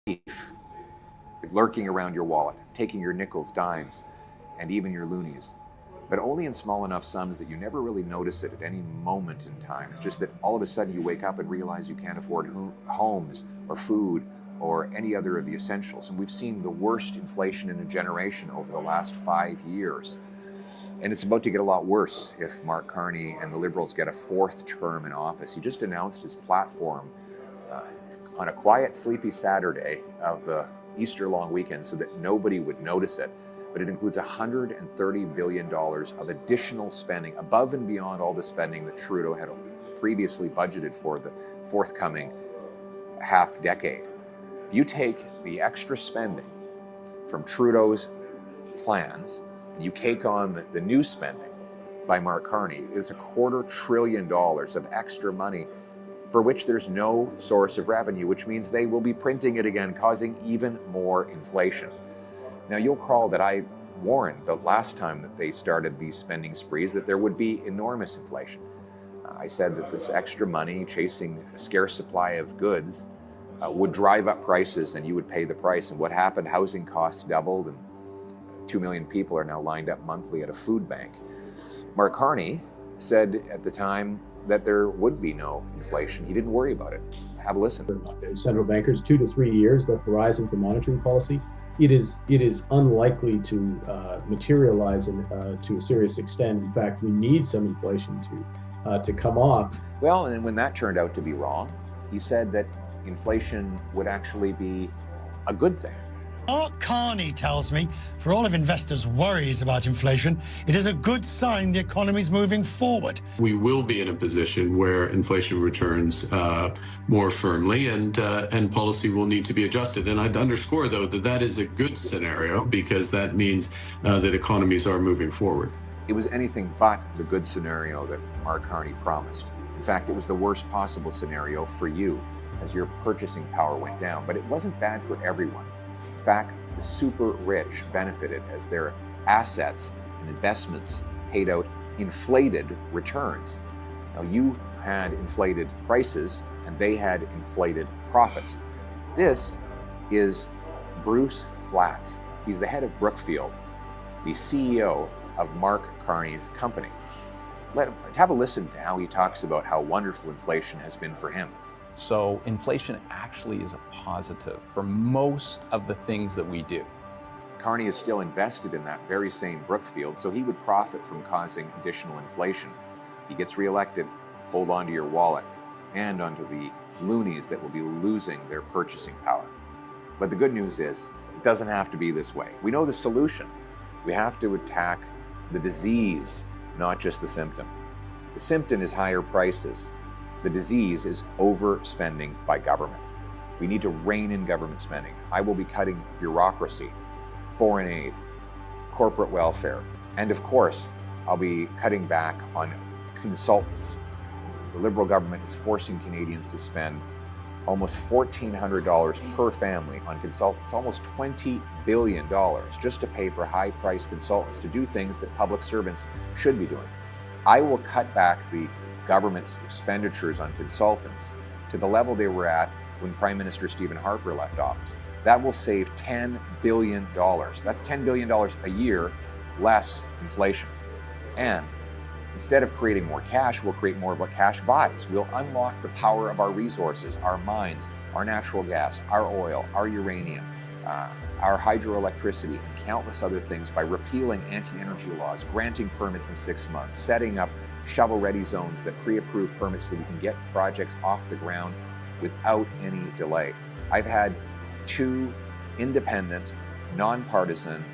thief lurking around your wallet, taking your nickels, dimes, and even your loonies, but only in small enough sums that you never really notice it at any moment in time. It's just that all of a sudden you wake up and realize you can't afford homes or food or any other of the essentials. And we've seen the worst inflation in a generation over the last 5 years. And it's about to get a lot worse if Mark Carney and the Liberals get a fourth term in office. He just announced his platform on a quiet, sleepy Saturday of the Easter long weekend so that nobody would notice it. But it includes $130 billion of additional spending above and beyond all the spending that Trudeau had previously budgeted for the forthcoming half decade. If you take the extra spending from Trudeau's plans, and you take on the new spending by Mark Carney, it's $250 billion of extra money for which there's no source of revenue, which means they will be printing it again, causing even more inflation. Now, you'll recall that I warned the last time that they started these spending sprees that there would be enormous inflation. I said that this extra money chasing a scarce supply of goods would drive up prices and you would pay the price. And what happened? Housing costs doubled and 2 million people are now lined up monthly at a food bank. Mark Carney said at the time that there would be no inflation. He didn't worry about it. Have a listen. Central bankers, 2 to 3 years, the horizon for monetary policy. It is unlikely to materialize to a serious extent. In fact, we need some inflation to come off. Well, and when that turned out to be wrong, he said that inflation would actually be a good thing. Mark Carney tells me, for all of investors' worries about inflation, it is a good sign the economy's moving forward. We will be in a position where inflation returns more firmly and policy will need to be adjusted. And I'd underscore, though, that is a good scenario because that means that economies are moving forward. It was anything but the good scenario that Mark Carney promised. In fact, it was the worst possible scenario for you as your purchasing power went down. But it wasn't bad for everyone. In fact, the super rich benefited as their assets and investments paid out inflated returns. Now, you had inflated prices and they had inflated profits. This is Bruce Flatt. He's the head of Brookfield, the CEO of Mark Carney's company. Let's have a listen to how he talks about how wonderful inflation has been for him. So inflation actually is a positive for most of the things that we do. Carney is still invested in that very same Brookfield, so he would profit from causing additional inflation. He gets reelected, hold on to your wallet and onto the loonies that will be losing their purchasing power. But the good news is, it doesn't have to be this way. We know the solution. We have to attack the disease, not just the symptom. The symptom is higher prices. The disease is overspending by government. We need to rein in government spending. I will be cutting bureaucracy, foreign aid, corporate welfare, and of course, I'll be cutting back on consultants. The Liberal government is forcing Canadians to spend almost $1,400 per family on consultants, almost $20 billion just to pay for high-priced consultants to do things that public servants should be doing. I will cut back the government's expenditures on consultants to the level they were at when Prime Minister Stephen Harper left office. That will save $10 billion. That's $10 billion a year less inflation. And instead of creating more cash, we'll create more of what cash buys. We'll unlock the power of our resources, our mines, our natural gas, our oil, our uranium, our hydroelectricity, and countless other things by repealing anti-energy laws, granting permits in 6 months, setting up shovel-ready zones that pre-approve permits so that we can get projects off the ground without any delay. I've had 2 independent, nonpartisan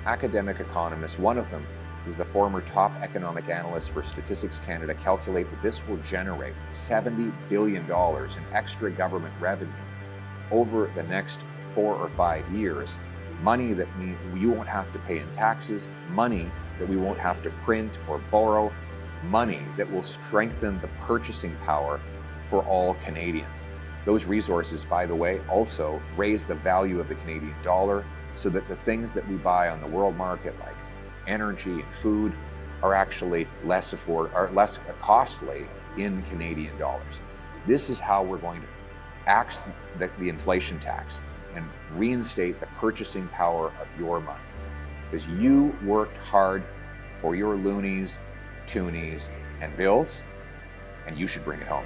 academic economists, one of them who's the former top economic analyst for Statistics Canada, calculate that this will generate $70 billion in extra government revenue over the next 4 or 5 years. Money that you won't have to pay in taxes, money that we won't have to print or borrow, money that will strengthen the purchasing power for all Canadians. Those resources, by the way, also raise the value of the Canadian dollar so that the things that we buy on the world market, like energy and food, are actually less costly in Canadian dollars. This is how we're going to axe the inflation tax and reinstate the purchasing power of your money. Because you worked hard for your loonies, toonies, and bills, and you should bring it home.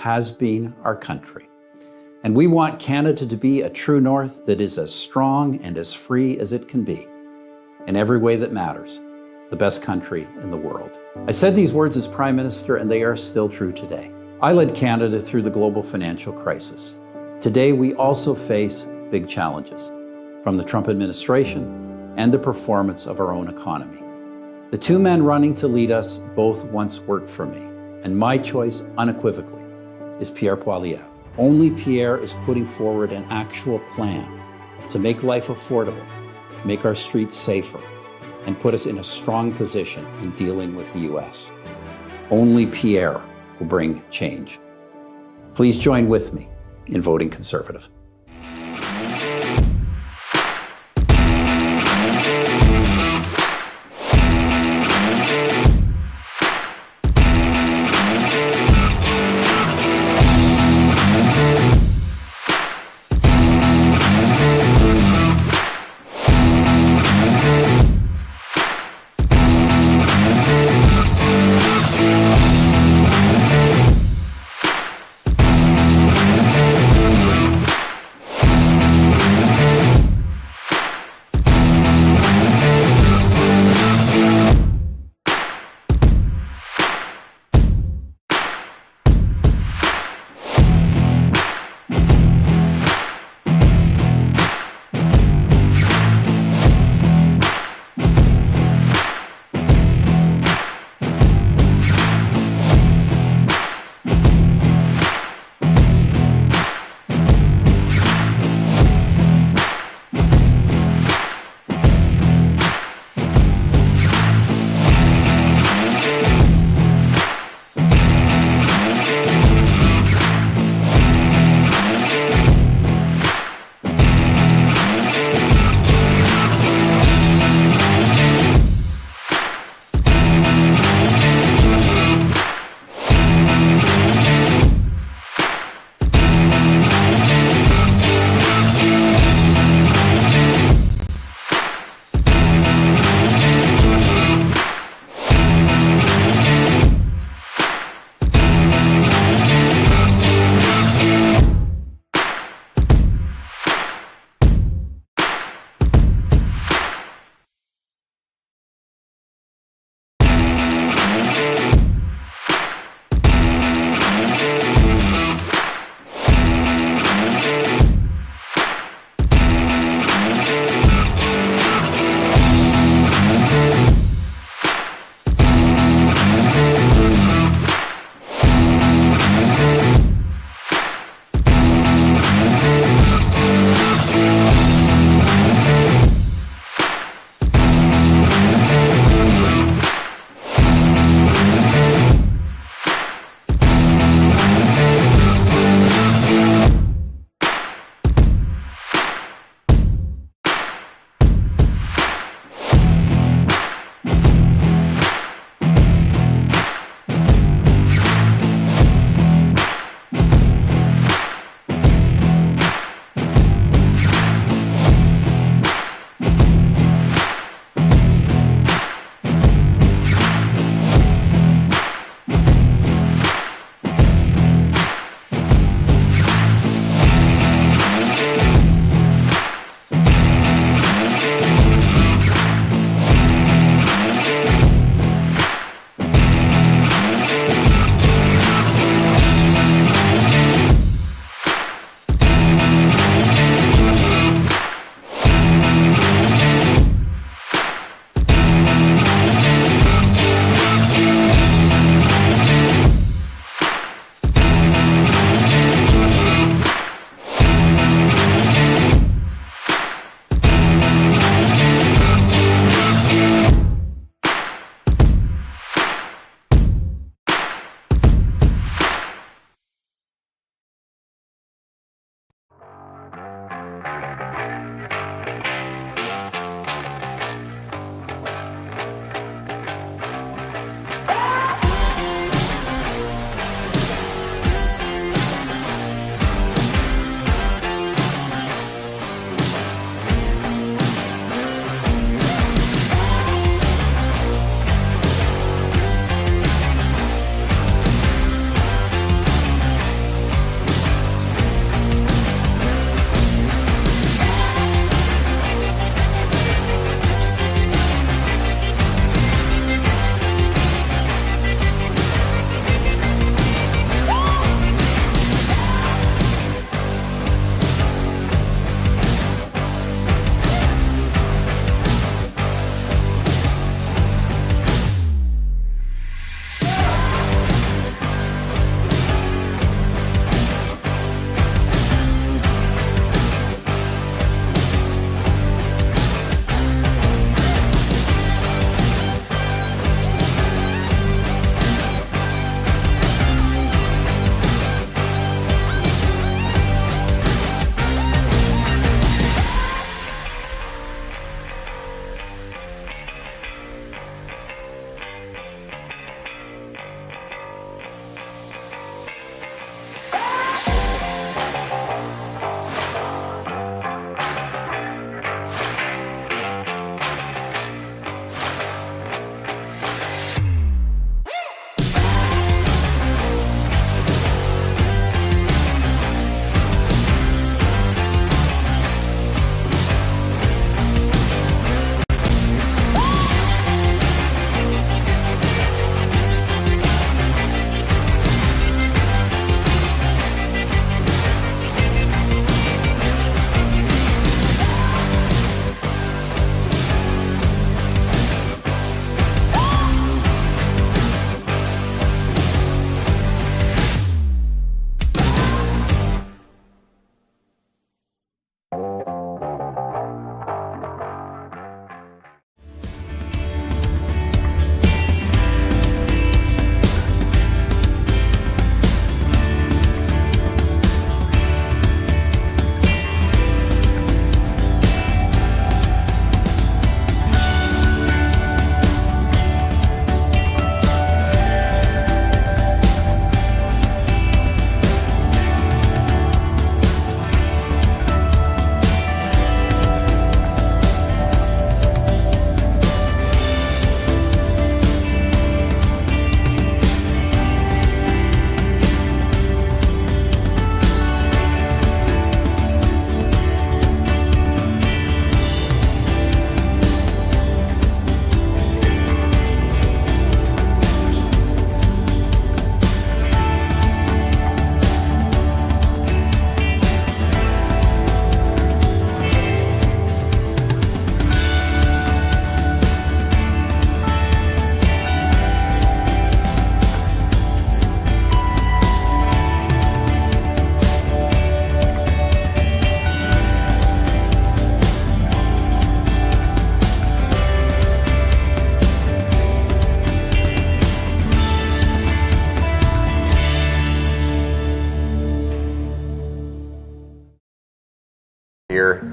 has been our country. And we want Canada to be a true north that is as strong and as free as it can be, in every way that matters, the best country in the world. I said these words as Prime Minister, and they are still true today. I led Canada through the global financial crisis. Today, we also face big challenges from the Trump administration and the performance of our own economy. The two men running to lead us both once worked for me, and my choice unequivocally is Pierre Poilievre. Only Pierre is putting forward an actual plan to make life affordable, make our streets safer, and put us in a strong position in dealing with the US. Only Pierre will bring change. Please join with me in voting Conservative.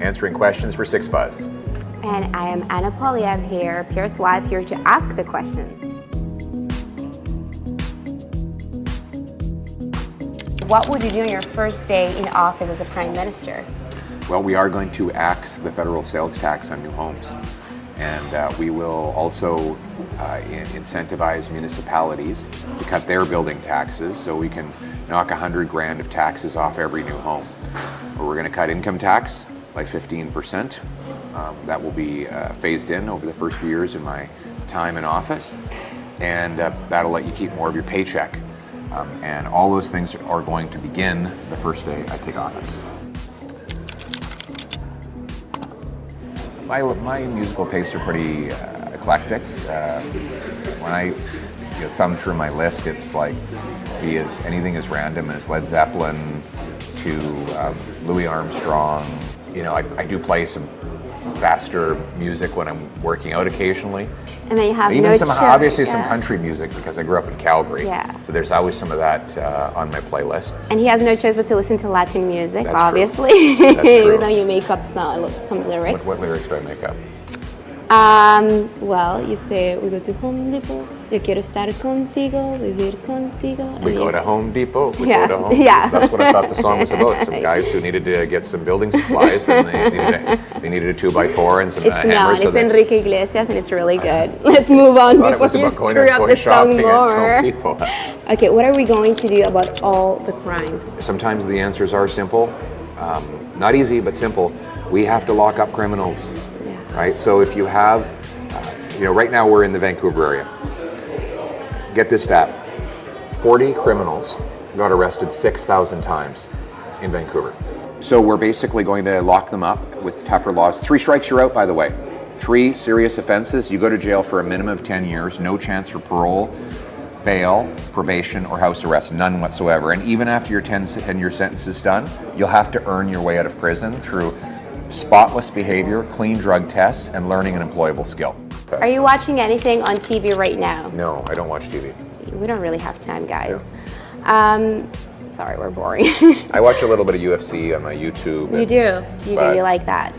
answering questions for Six Buzz. And I am Anna Poilievre here, Pierre's wife, here to ask the questions. What would you do on your first day in office as a Prime Minister? Well, we are going to axe the federal sales tax on new homes. And we will also incentivize municipalities to cut their building taxes so we can knock $100,000 of taxes off every new home. We're going to cut income tax by 15%. That will be phased in over the first few years in my time in office. And that'll let you keep more of your paycheck. And all those things are going to begin the first day I take office. My musical tastes are pretty eclectic. When I thumb through my list, it's like anything as random as Led Zeppelin to Louis Armstrong. I do play some faster music when I'm working out occasionally. And then you have even obviously yeah. some country music because I grew up in Calgary. Yeah. So there's always some of that on my playlist. And he has no choice but to listen to Latin music, That's obviously. True. That's true. Even though you make up some lyrics. What lyrics do I make up? Well, you say, we go to Home Depot, yo quiero estar contigo, vivir contigo. We go to Home Depot, we Yeah. go to Home. Yeah. That's what I thought the song was about. Some guys who needed to get some building supplies and they needed a 2x4 and some It's hammers. not. It's Enrique Iglesias and it's really good. Let's move on I thought it before was you about screw going up the song shopping at more. Home Depot. Okay, what are we going to do about all the crime? Sometimes the answers are simple. Not easy, but simple. We have to lock up criminals, Yeah. right? So if you have, right now we're in the Vancouver area. Get this stat. 40 criminals got arrested 6,000 times in Vancouver. So we're basically going to lock them up with tougher laws. 3 strikes, you're out, by the way. 3 serious offenses, you go to jail for a minimum of 10 years, no chance for parole, bail, probation, or house arrest, none whatsoever. And even after your 10-year sentence is done, you'll have to earn your way out of prison through spotless behavior, clean drug tests, and learning an employable skill. Okay. Are you watching anything on TV right now? No, I don't watch TV. We don't really have time, guys. Yeah. Sorry, we're boring. I watch a little bit of UFC on my YouTube. You do. You like that.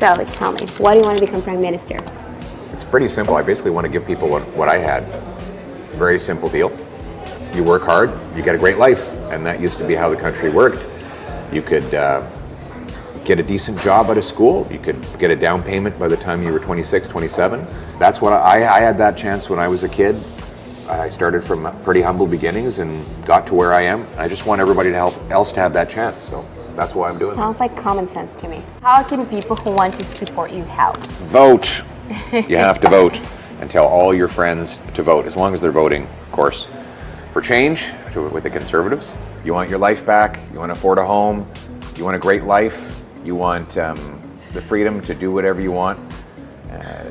So tell me, why do you want to become Prime Minister? It's pretty simple. I basically want to give people what I had. Very simple deal. You work hard, you get a great life. And that used to be how the country worked. You could get a decent job out of school. You could get a down payment by the time you were 26, 27. That's what I had that chance when I was a kid. I started from pretty humble beginnings and got to where I am. I just want everybody else to have that chance. So that's why I'm doing Sounds like common sense to me. How can people who want to support you help? Vote. You have to vote and tell all your friends to vote, as long as they're voting, of course, for change with the Conservatives. You want your life back, you want to afford a home, you want a great life, you want the freedom to do whatever you want,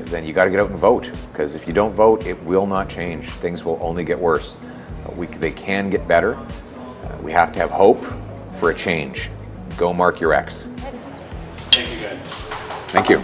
then you got to get out and vote, because if you don't vote, it will not change. Things will only get worse. They can get better. We have to have hope for a change. Go mark your X. Thank you, guys. Thank you.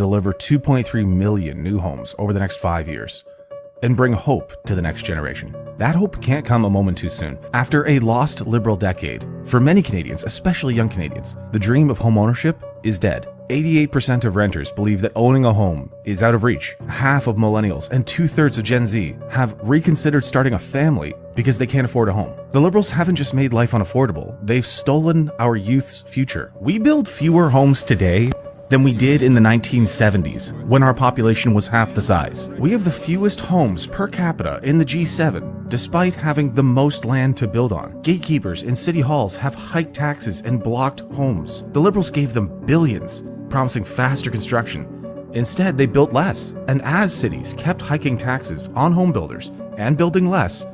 deliver 2.3 million new homes over the next 5 years and bring hope to the next generation. That hope can't come a moment too soon. After a lost Liberal decade, for many Canadians, especially young Canadians, the dream of homeownership is dead. 88% of renters believe that owning a home is out of reach. Half of millennials and 2/3 of Gen Z have reconsidered starting a family because they can't afford a home. The Liberals haven't just made life unaffordable, they've stolen our youth's future. We build fewer homes today than we did in the 1970s, when our population was half the size. We have the fewest homes per capita in the G7, despite having the most land to build on. Gatekeepers in city halls have hiked taxes and blocked homes. The Liberals gave them billions, promising faster construction. Instead, they built less. And as cities kept hiking taxes on home builders and building less,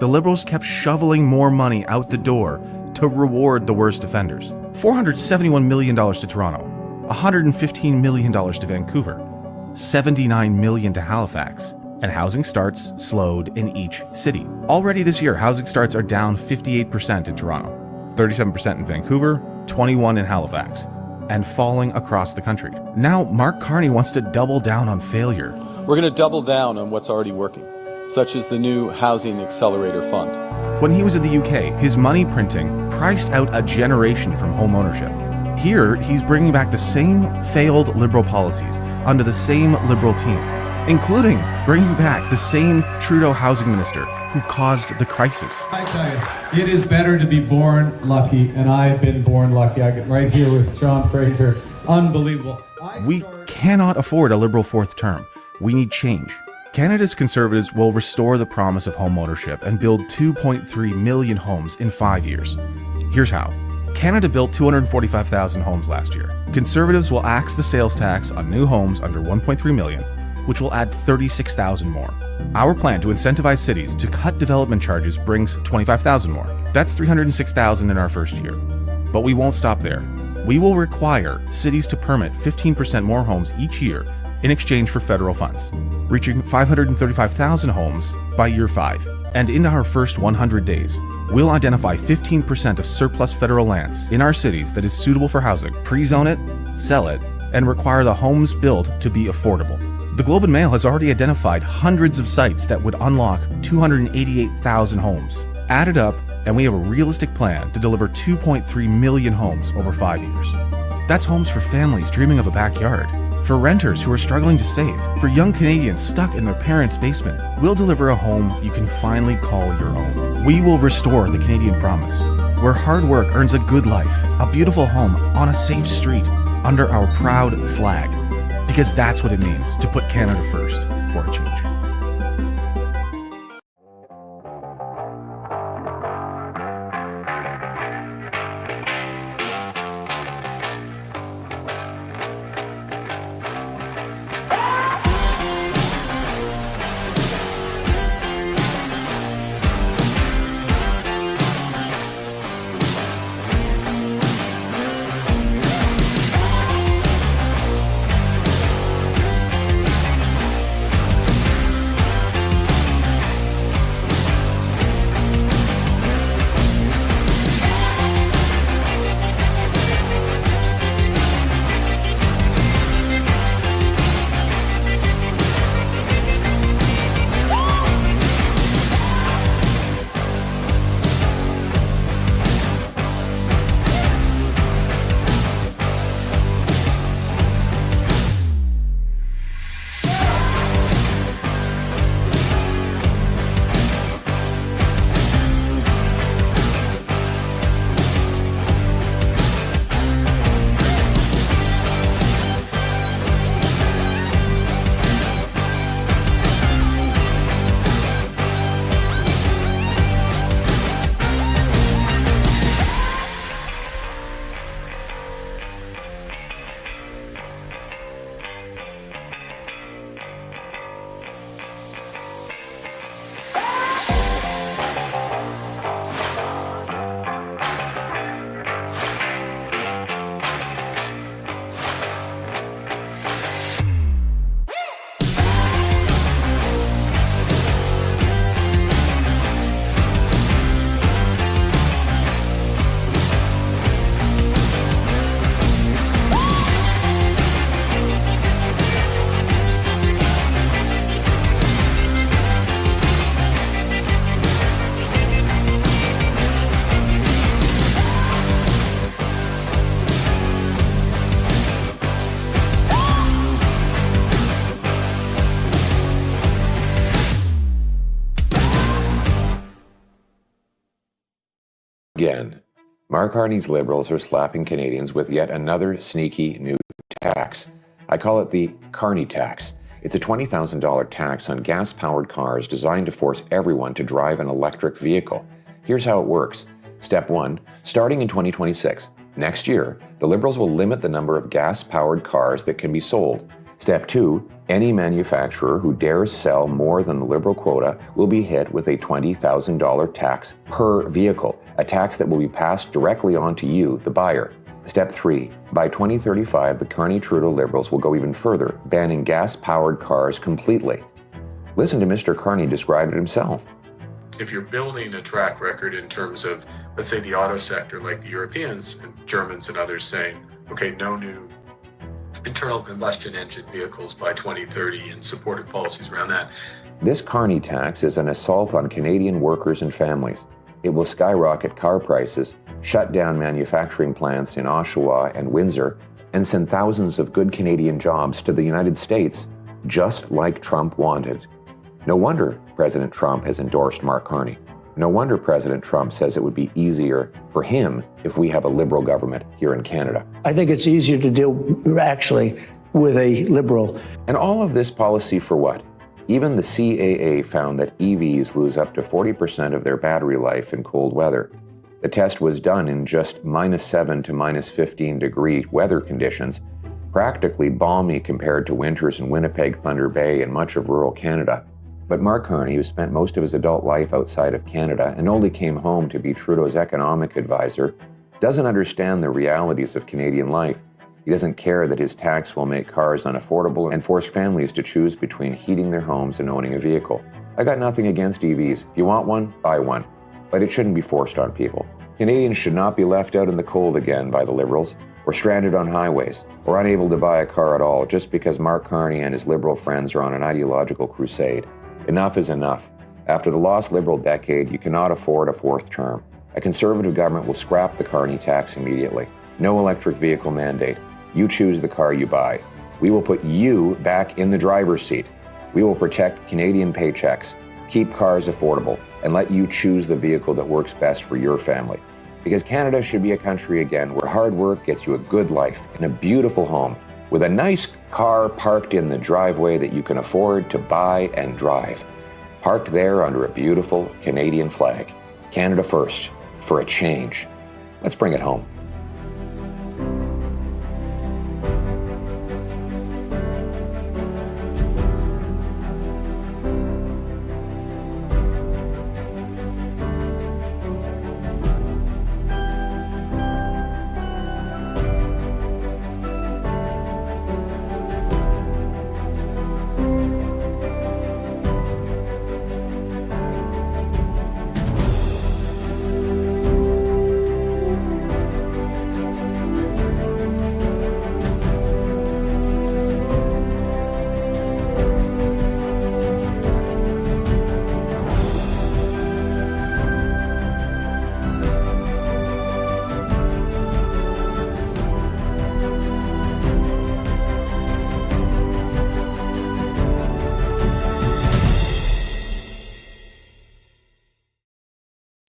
the Liberals kept shoveling more money out the door to reward the worst offenders. $471 million to Toronto, $115 million to Vancouver, $79 million to Halifax, and housing starts slowed in each city. Already this year, housing starts are down 58% in Toronto, 37% in Vancouver, 21% in Halifax, and falling across the country. Now, Mark Carney wants to double down on failure. We're going to double down on what's already working, such as the new Housing Accelerator Fund. When he was in the UK, his money printing priced out a generation from home ownership. Here, he's bringing back the same failed Liberal policies under the same Liberal team, including bringing back the same Trudeau housing minister who caused the crisis. I tell you, it is better to be born lucky, and I've been born lucky. I get right here with John Fraser. Unbelievable. We cannot afford a Liberal fourth term. We need change. Canada's Conservatives will restore the promise of home ownership and build 2.3 million homes in 5 years. Here's how. Canada built 245,000 homes last year. Conservatives will axe the sales tax on new homes under 1.3 million, which will add 36,000 more. Our plan to incentivize cities to cut development charges brings 25,000 more. That's 306,000 in our first year. But we won't stop there. We will require cities to permit 15% more homes each year in exchange for federal funds, reaching 535,000 homes by year 5. And in our first 100 days, we'll identify 15% of surplus federal lands in our cities that is suitable for housing, pre-zone it, sell it, and require the homes built to be affordable. The Globe and Mail has already identified hundreds of sites that would unlock 288,000 homes. Add it up, and we have a realistic plan to deliver 2.3 million homes over 5 years. That's homes for families dreaming of a backyard, for renters who are struggling to save, for young Canadians stuck in their parents' basement. We'll deliver a home you can finally call your own. We will restore the Canadian promise, where hard work earns a good life, a beautiful home on a safe street, under our proud flag. Because that's what it means to put Canada first for a change. Again, Mark Carney's Liberals are slapping Canadians with yet another sneaky new tax. I call it the Carney tax. It's a $20,000 tax on gas-powered cars designed to force everyone to drive an electric vehicle. Here's how it works. Step 1, starting in 2026, next year, the Liberals will limit the number of gas-powered cars that can be sold. Step 2, any manufacturer who dares sell more than the Liberal quota will be hit with a $20,000 tax per vehicle, a tax that will be passed directly on to you, the buyer. Step 3, by 2035, the Carney-Trudeau Liberals will go even further, banning gas-powered cars completely. Listen to Mr. Carney describe it himself. If you're building a track record in terms of, let's say, the auto sector, like the Europeans and Germans and others saying, okay, no new internal combustion engine vehicles by 2030 and supported policies around that. This Carney tax is an assault on Canadian workers and families. It will skyrocket car prices, shut down manufacturing plants in Oshawa and Windsor, and send thousands of good Canadian jobs to the United States, just like Trump wanted. No wonder President Trump has endorsed Mark Carney. No wonder President Trump says it would be easier for him if we have a Liberal government here in Canada. I think it's easier to deal, actually, with a Liberal. And all of this policy for what? Even the CAA found that EVs lose up to 40% of their battery life in cold weather. The test was done in just -7 to -15 degree weather conditions, practically balmy compared to winters in Winnipeg, Thunder Bay, and much of rural Canada. But Mark Carney, who spent most of his adult life outside of Canada and only came home to be Trudeau's economic advisor, doesn't understand the realities of Canadian life. He doesn't care that his tax will make cars unaffordable and force families to choose between heating their homes and owning a vehicle. I got nothing against EVs. If you want one, buy one. But it shouldn't be forced on people. Canadians should not be left out in the cold again by the Liberals, or stranded on highways, or unable to buy a car at all just because Mark Carney and his Liberal friends are on an ideological crusade. Enough is enough. After the lost Liberal decade, you cannot afford a fourth term. A Conservative government will scrap the Carney tax immediately. No electric vehicle mandate. You choose the car you buy. We will put you back in the driver's seat. We will protect Canadian paychecks, keep cars affordable, and let you choose the vehicle that works best for your family. Because Canada should be a country again where hard work gets you a good life in a beautiful home, with a nice car parked in the driveway that you can afford to buy and drive. Parked there under a beautiful Canadian flag. Canada first, for a change. Let's bring it home.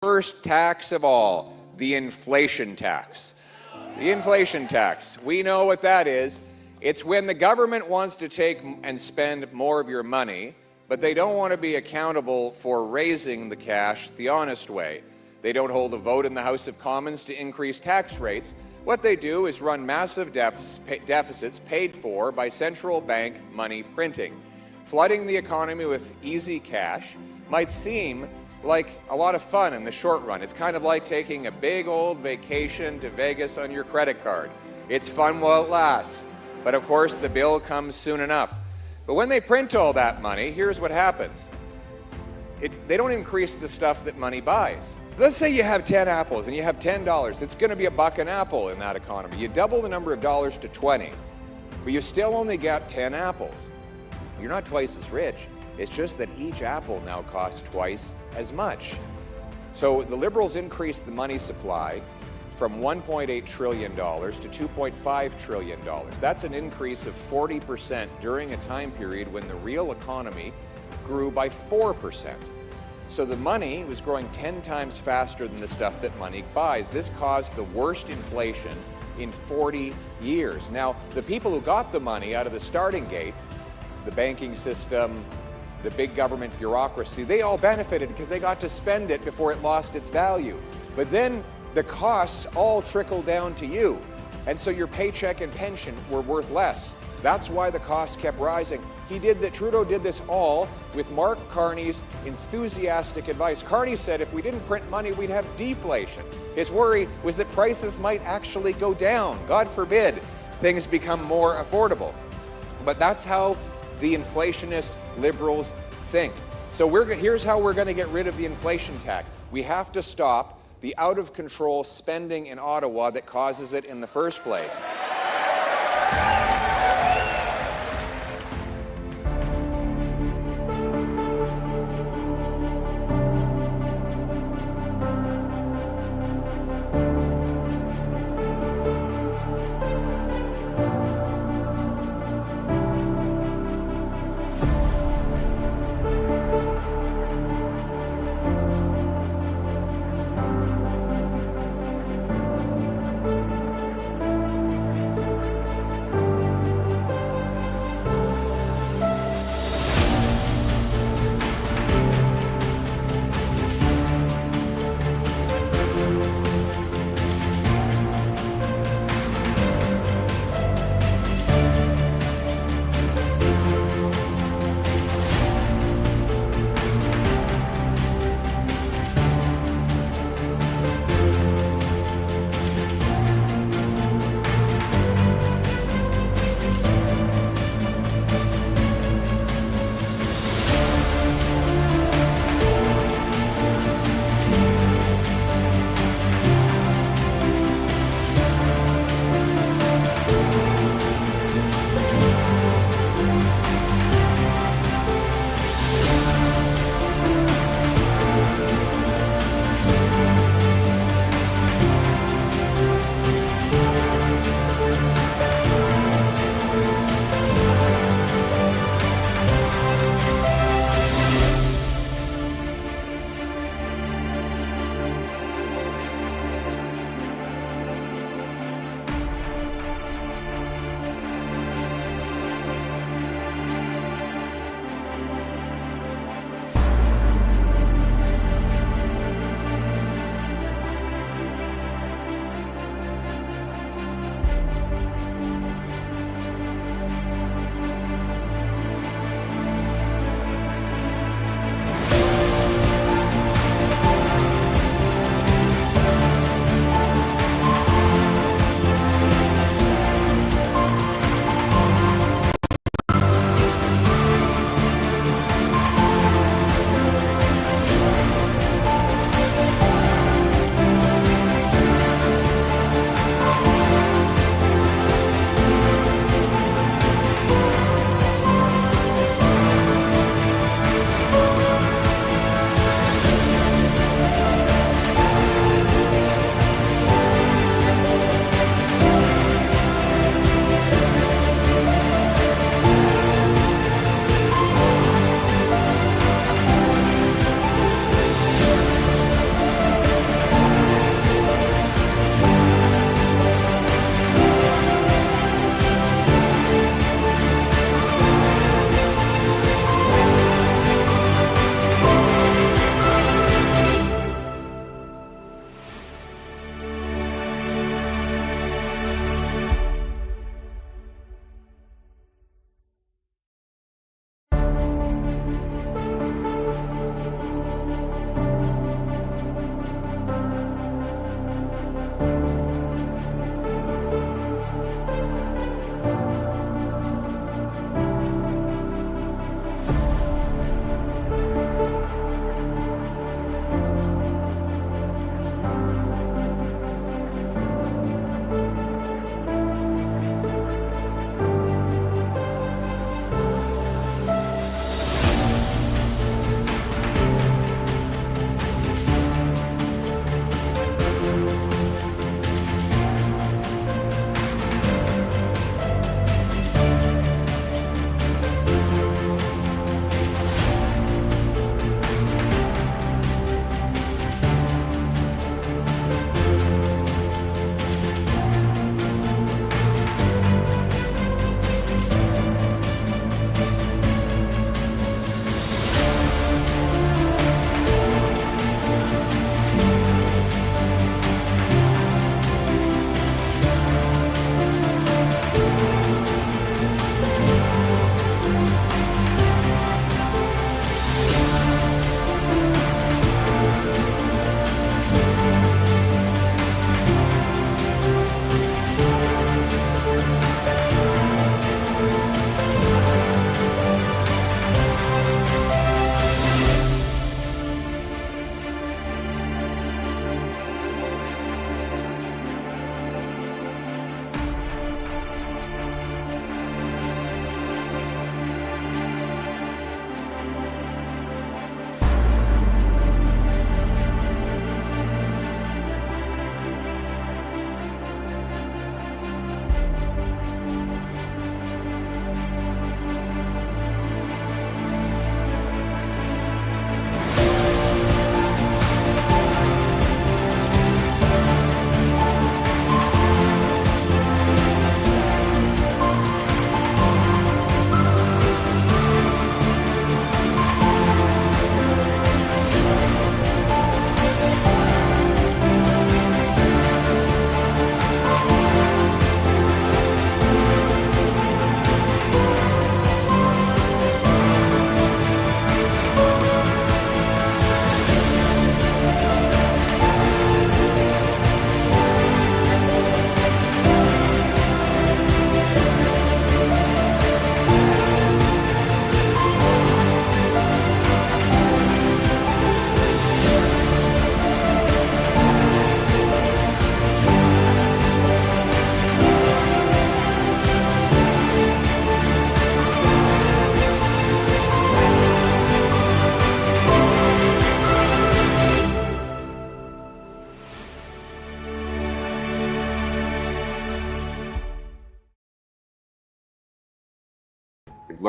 First tax of all, the inflation tax. The inflation tax, we know what that is. It's when the government wants to take and spend more of your money, but they don't want to be accountable for raising the cash the honest way. They don't hold a vote in the House of Commons to increase tax rates. What they do is run massive deficits paid for by central bank money printing. Flooding the economy with easy cash might seem like a lot of fun in the short run. It's kind of like taking a big old vacation to Vegas on your credit card. It's fun while it lasts, but of course the bill comes soon enough. But when they print all that money, here's what happens. They don't increase the stuff that money buys. Let's say you have 10 apples and you have $10. It's going to be $1 an apple in that economy. You double the number of dollars to 20, but you still only got 10 apples. You're not twice as rich. It's just that each apple now costs twice as much. So the Liberals increased the money supply from $1.8 trillion to $2.5 trillion. That's an increase of 40% during a time period when the real economy grew by 4%. So the money was growing 10 times faster than the stuff that money buys. This caused the worst inflation in 40 years. Now, the people who got the money out of the starting gate, the banking system, the big government bureaucracy, they all benefited because they got to spend it before it lost its value. But then the costs all trickled down to you. And so your paycheck and pension were worth less. That's why the costs kept rising. Trudeau did this all with Mark Carney's enthusiastic advice. Carney said if we didn't print money, we'd have deflation. His worry was that prices might actually go down. God forbid things become more affordable. But that's how the inflationist liberals think. So here's how we're going to get rid of the inflation tax. We have to stop the out-of-control spending in Ottawa that causes it in the first place.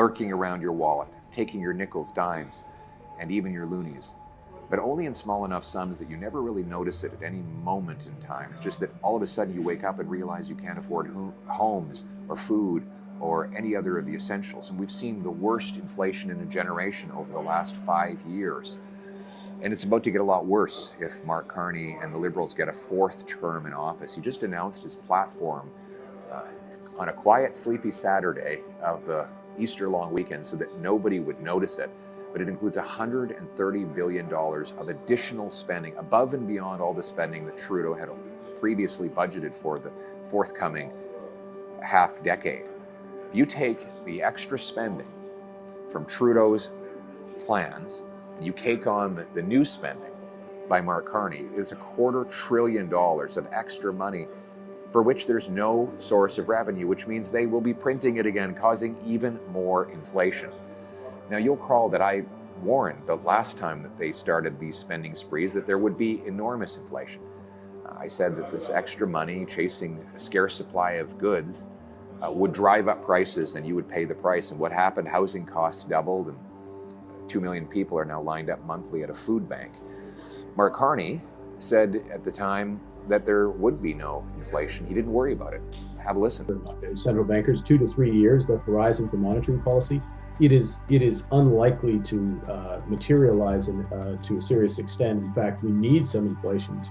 lurking around your wallet, taking your nickels, dimes, and even your loonies, but only in small enough sums that you never really notice it at any moment in time. It's just that all of a sudden you wake up and realize you can't afford homes or food or any other of the essentials. And we've seen the worst inflation in a generation over the last 5 years. And it's about to get a lot worse if Mark Carney and the Liberals get a 4th term in office. He just announced his platform on a quiet, sleepy Saturday of the Easter long weekend so that nobody would notice it. But it includes $130 billion of additional spending above and beyond all the spending that Trudeau had previously budgeted for the forthcoming half decade. If you take the extra spending from Trudeau's plans, you take on the new spending by Mark Carney, it's $250 billion of extra money for which there's no source of revenue, which means they will be printing it again, causing even more inflation. Now, you'll recall that I warned the last time that they started these spending sprees that there would be enormous inflation. I said that this extra money chasing a scarce supply of goods would drive up prices and you would pay the price. And what happened? Housing costs doubled and 2 million people are now lined up monthly at a food bank. Mark Carney said at the time that there would be no inflation. He didn't worry about it. Have a listen. Central bankers, 2 to 3 years, the horizon for monetary policy. It is unlikely to materialize to a serious extent. In fact, we need some inflation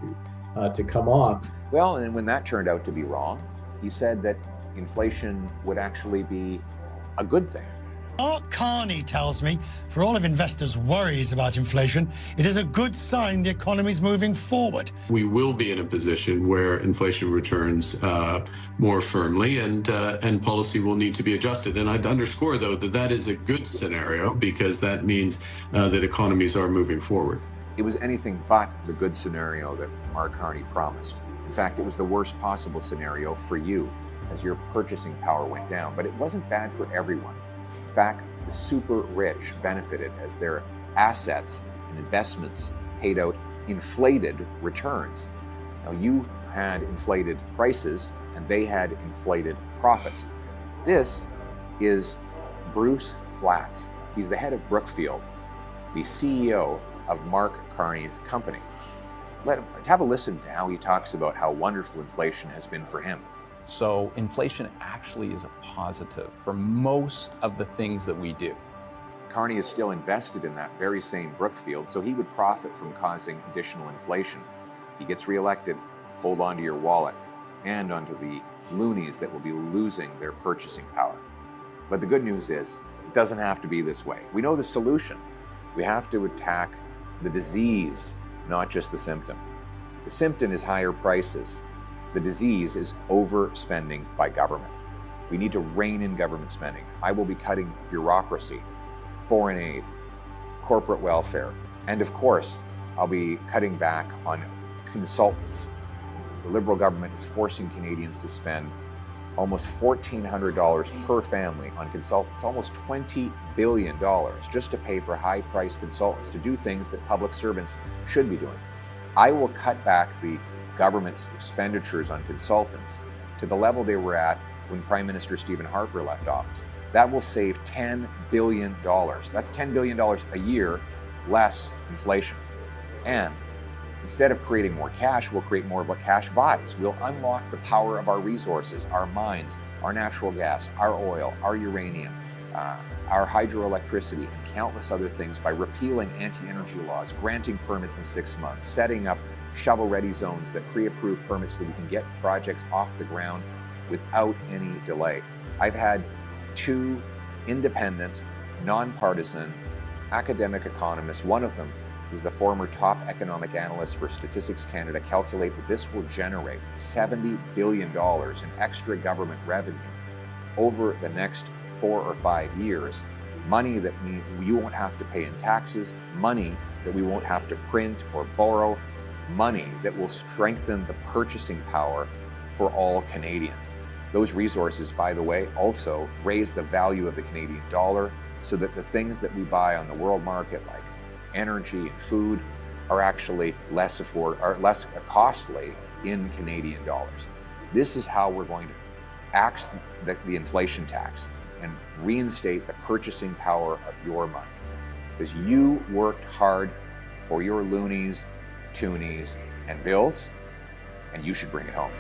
to come off. Well, and when that turned out to be wrong, he said that inflation would actually be a good thing. Mark Carney tells me, for all of investors' worries about inflation, it is a good sign the economy's moving forward. We will be in a position where inflation returns more firmly, and policy will need to be adjusted. And I'd underscore, though, that that is a good scenario because that means that economies are moving forward. It was anything but the good scenario that Mark Carney promised. In fact, it was the worst possible scenario for you as your purchasing power went down. But it wasn't bad for everyone. In fact, the super rich benefited as their assets and investments paid out inflated returns. Now, you had inflated prices and they had inflated profits. This is Bruce Flatt. He's the head of Brookfield, the CEO of Mark Carney's company. Have a listen to how he talks about how wonderful inflation has been for him. So inflation actually is a positive for most of the things that we do. Carney is still invested in that very same Brookfield, so he would profit from causing additional inflation. He gets reelected, hold on to your wallet and onto the loonies that will be losing their purchasing power. But the good news is, it doesn't have to be this way. We know the solution. We have to attack the disease, not just the symptom. The symptom is higher prices. The disease is overspending by government. We need to rein in government spending. I will be cutting bureaucracy, foreign aid, corporate welfare, and of course, I'll be cutting back on consultants. The Liberal government is forcing Canadians to spend almost $1,400 per family on consultants, almost $20 billion just to pay for high-priced consultants to do things that public servants should be doing. I will cut back the government's expenditures on consultants to the level they were at when Prime Minister Stephen Harper left office. That will save $10 billion. That's $10 billion a year less inflation. And instead of creating more cash, we'll create more of what cash buys. We'll unlock the power of our resources, our mines, our natural gas, our oil, our uranium, our hydroelectricity, and countless other things by repealing anti-energy laws, granting permits in 6 months, setting up shovel-ready zones that pre-approve permits so that we can get projects off the ground without any delay. I've had 2 independent, nonpartisan academic economists, one of them who's the former top economic analyst for Statistics Canada, calculate that this will generate $70 billion in extra government revenue over the next 4 or 5 years. Money that you won't have to pay in taxes, money that we won't have to print or borrow, money that will strengthen the purchasing power for all Canadians. Those resources, by the way, also raise the value of the Canadian dollar so that the things that we buy on the world market, like energy and food, are actually less costly in Canadian dollars. This is how we're going to axe the inflation tax. and reinstate the purchasing power of your money. Because you worked hard for your loonies, toonies, and bills, and you should bring it home.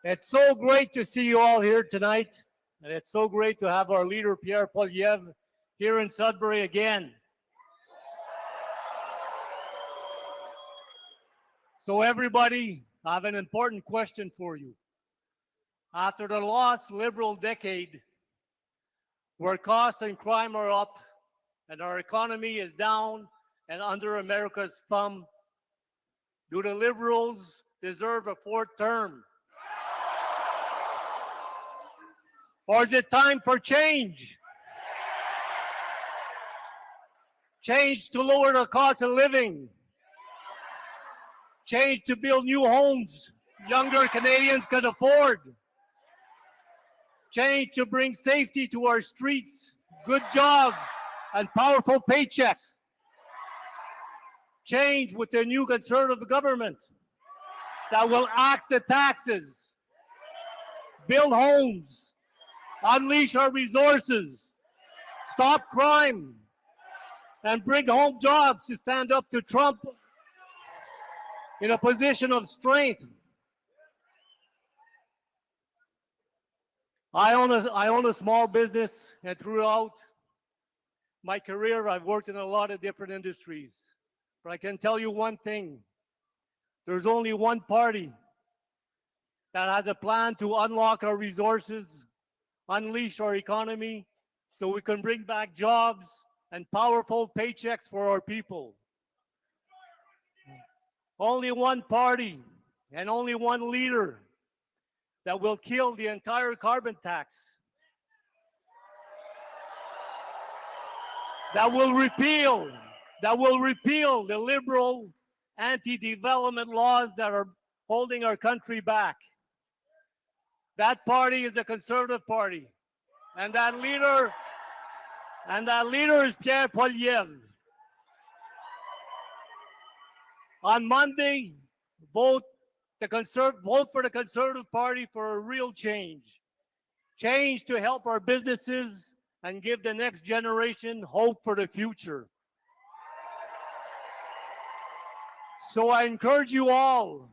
It's so great to see you all here tonight, and it's so great to have our leader, Pierre Poilievre, here in Sudbury again. So everybody, I have an important question for you. After the lost Liberal decade, where costs and crime are up, and our economy is down and under America's thumb, do the Liberals deserve a fourth term? Or is it time for change? Change to lower the cost of living. Change to build new homes younger Canadians can afford. Change to bring safety to our streets, good jobs, and powerful paychecks. Change with the new Conservative government that will axe the taxes, build homes, unleash our resources, stop crime, and bring home jobs to stand up to Trump in a position of strength. I own a small business, and throughout my career, I've worked in a lot of different industries. But I can tell you one thing. There's only one party that has a plan to unlock our resources, unleash our economy, so we can bring back jobs and powerful paychecks for our people. Only one party and only one leader that will kill the entire carbon tax, that will repeal the liberal anti-development laws that are holding our country back. That party is the Conservative Party, and that leader is Pierre Poilievre. On Monday, vote for the Conservative Party for a real change. Change to help our businesses and give the next generation hope for the future. So I encourage you all,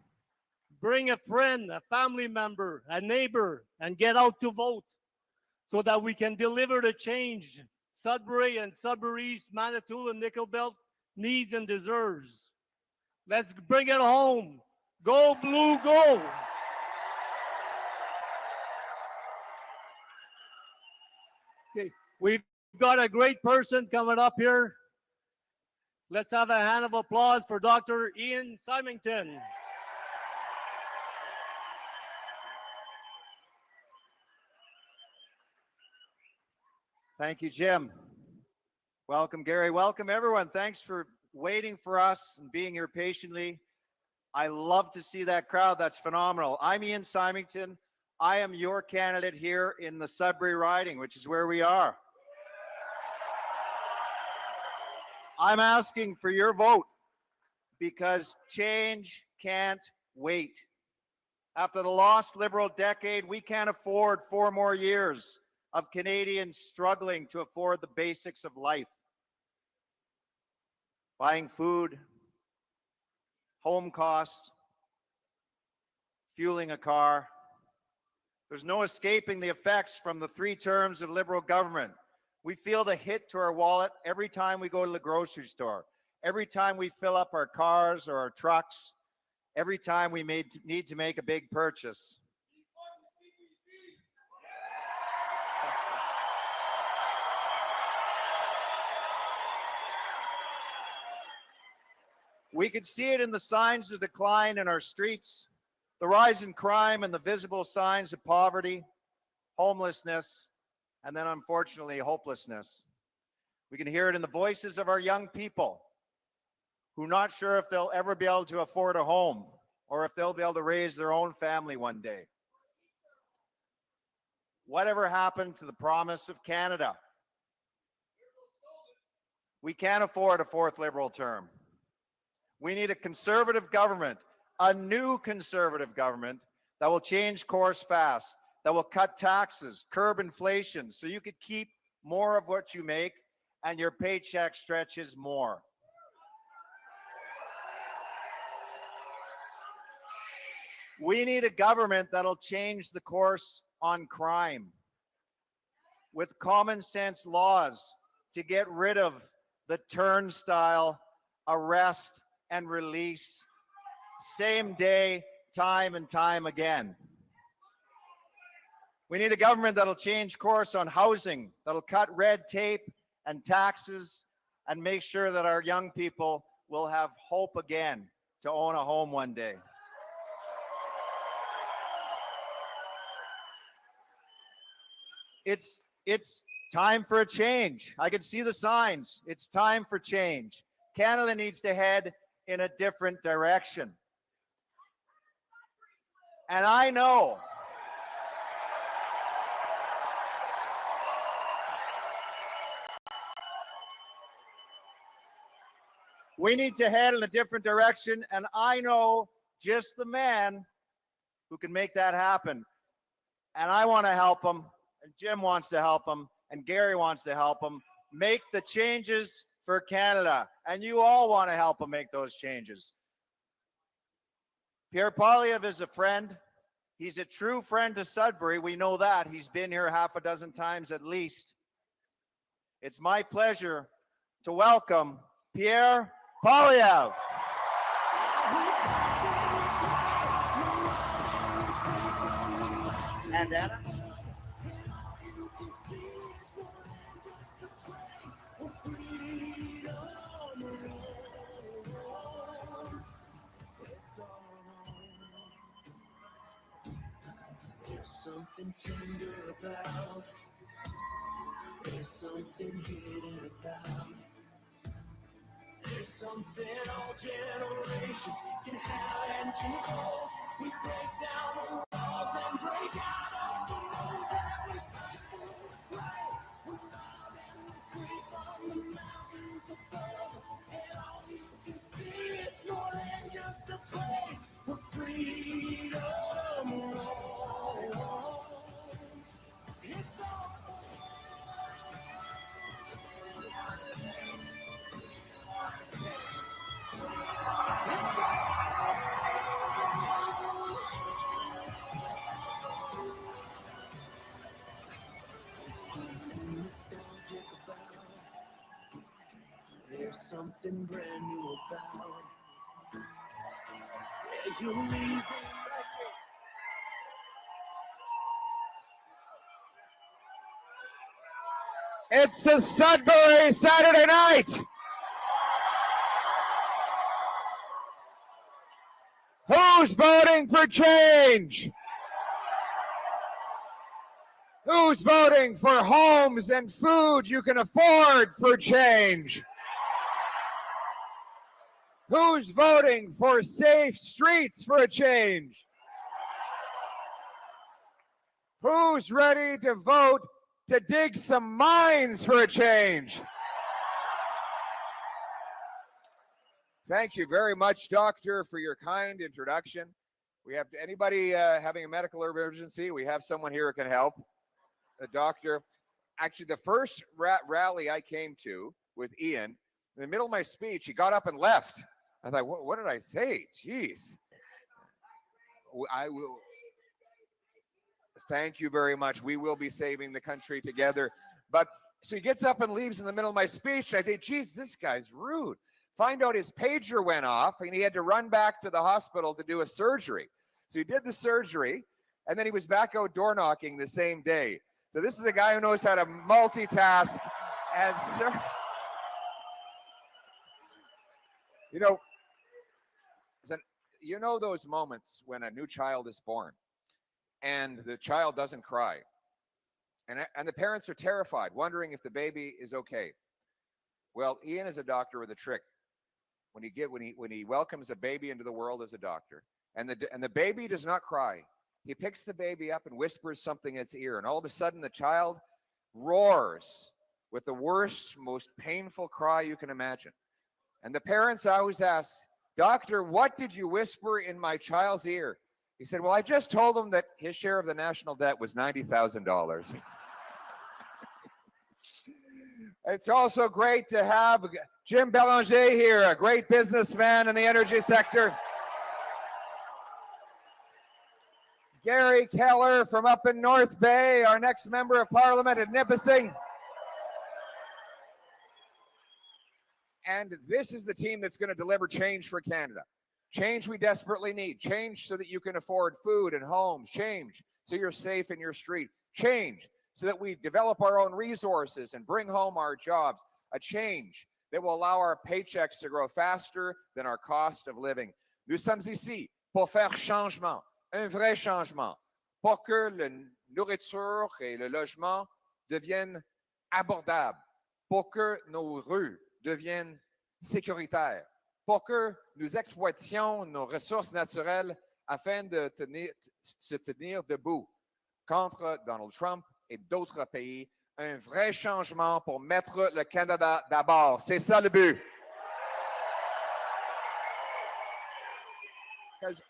bring a friend, a family member, a neighbor, and get out to vote so that we can deliver the change Sudbury and Sudbury East, Manitoulin, and Nickel Belt needs and deserves. Let's bring it home. Go Blue, go! Okay, we've got a great person coming up here. Let's have a hand of applause for Dr. Ian Symington. Thank you, Jim. Welcome, Gary. Welcome, everyone. Thanks for waiting for us and being here patiently. I love to see that crowd. That's phenomenal. I'm Ian Symington. I am your candidate here in the Sudbury riding, which is where we are. I'm asking for your vote because change can't wait. After the lost Liberal decade, we can't afford 4 more years of Canadians struggling to afford the basics of life. Buying food, home costs, fueling a car. There's no escaping the effects from the 3 terms of Liberal government. We feel the hit to our wallet every time we go to the grocery store, every time we fill up our cars or our trucks, every time we need to make a big purchase. We could see it in the signs of decline in our streets, the rise in crime and the visible signs of poverty, homelessness, and then unfortunately hopelessness. We can hear it in the voices of our young people who are not sure if they'll ever be able to afford a home or if they'll be able to raise their own family one day. Whatever happened to the promise of Canada? We can't afford a 4th Liberal term. We need a Conservative government, a new Conservative government that will change course fast, that will cut taxes, curb inflation, so you could keep more of what you make and your paycheck stretches more. We need a government that'll change the course on crime with common sense laws to get rid of the turnstile, arrest and release, same day, time and time again. We need a government that'll change course on housing, that'll cut red tape and taxes and make sure that our young people will have hope again to own a home one day. It's time for a change. I can see the signs. It's time for change. Canada needs to head in a different direction. And I know we need to head in a different direction, and I know just the man who can make that happen. And I want to help him, and Jim wants to help him, and Gary wants to help him make the changes for Canada. And you all want to help him make those changes. Pierre Poilievre is a friend. He's a true friend to Sudbury. We know that. He's been here half a dozen times at least. It's my pleasure to welcome Pierre Poilievre. And Anna. There's something tender about, there's something hidden about, there's something all generations can have and can hold. We break down the walls and break out of the mold, and we fight for what's right. We're wild and we're free from the mountains above us, and all you can see is more than just a place where freedom rolls. It's all there's something brand new about. Yeah, you're leaving. It's a Sudbury Saturday night. Who's voting for change? Who's voting for homes and food you can afford for change? Who's voting for safe streets for a change? Who's ready to vote to dig some mines for a change? Thank you very much, Doctor, for your kind introduction. We have anybody having a medical emergency, we have someone here who can help. A doctor. Actually, the first rally I came to with Ian, in the middle of my speech, he got up and left. I thought, what did I say? Jeez. I will. Thank you very much. We will be saving the country together. But so he gets up and leaves in the middle of my speech. I think, geez, this guy's rude. Find out his pager went off and he had to run back to the hospital to do a surgery. So he did the surgery and then he was back out door knocking the same day. So this is a guy who knows how to multitask and you know those moments when a new child is born and the child doesn't cry and the parents are terrified, wondering if the baby is okay. Well, Ian is a doctor with a trick. When he welcomes a baby into the world as a doctor, and the baby does not cry, he picks the baby up and whispers something in its ear, and all of a sudden the child roars with the worst, most painful cry you can imagine. And the parents always ask, "Doctor, what did you whisper in my child's ear?" He said, "Well, I just told him that his share of the national debt was $90,000. It's also great to have Jim Bélanger here, a great businessman in the energy sector. Gary Keller from up in North Bay, our next member of parliament at Nipissing. And this is the team that's going to deliver change for Canada. Change we desperately need. Change so that you can afford food and homes. Change so you're safe in your street. Change so that we develop our own resources and bring home our jobs. A change that will allow our paychecks to grow faster than our cost of living. Nous sommes ici pour faire changement, un vrai changement, pour que la nourriture et le logement deviennent abordables, pour que nos rues deviennent sécuritaires, pour que nous exploitions nos ressources naturelles afin de se tenir debout contre Donald Trump et d'autres pays. Un vrai changement pour mettre le Canada d'abord. C'est ça le but. Because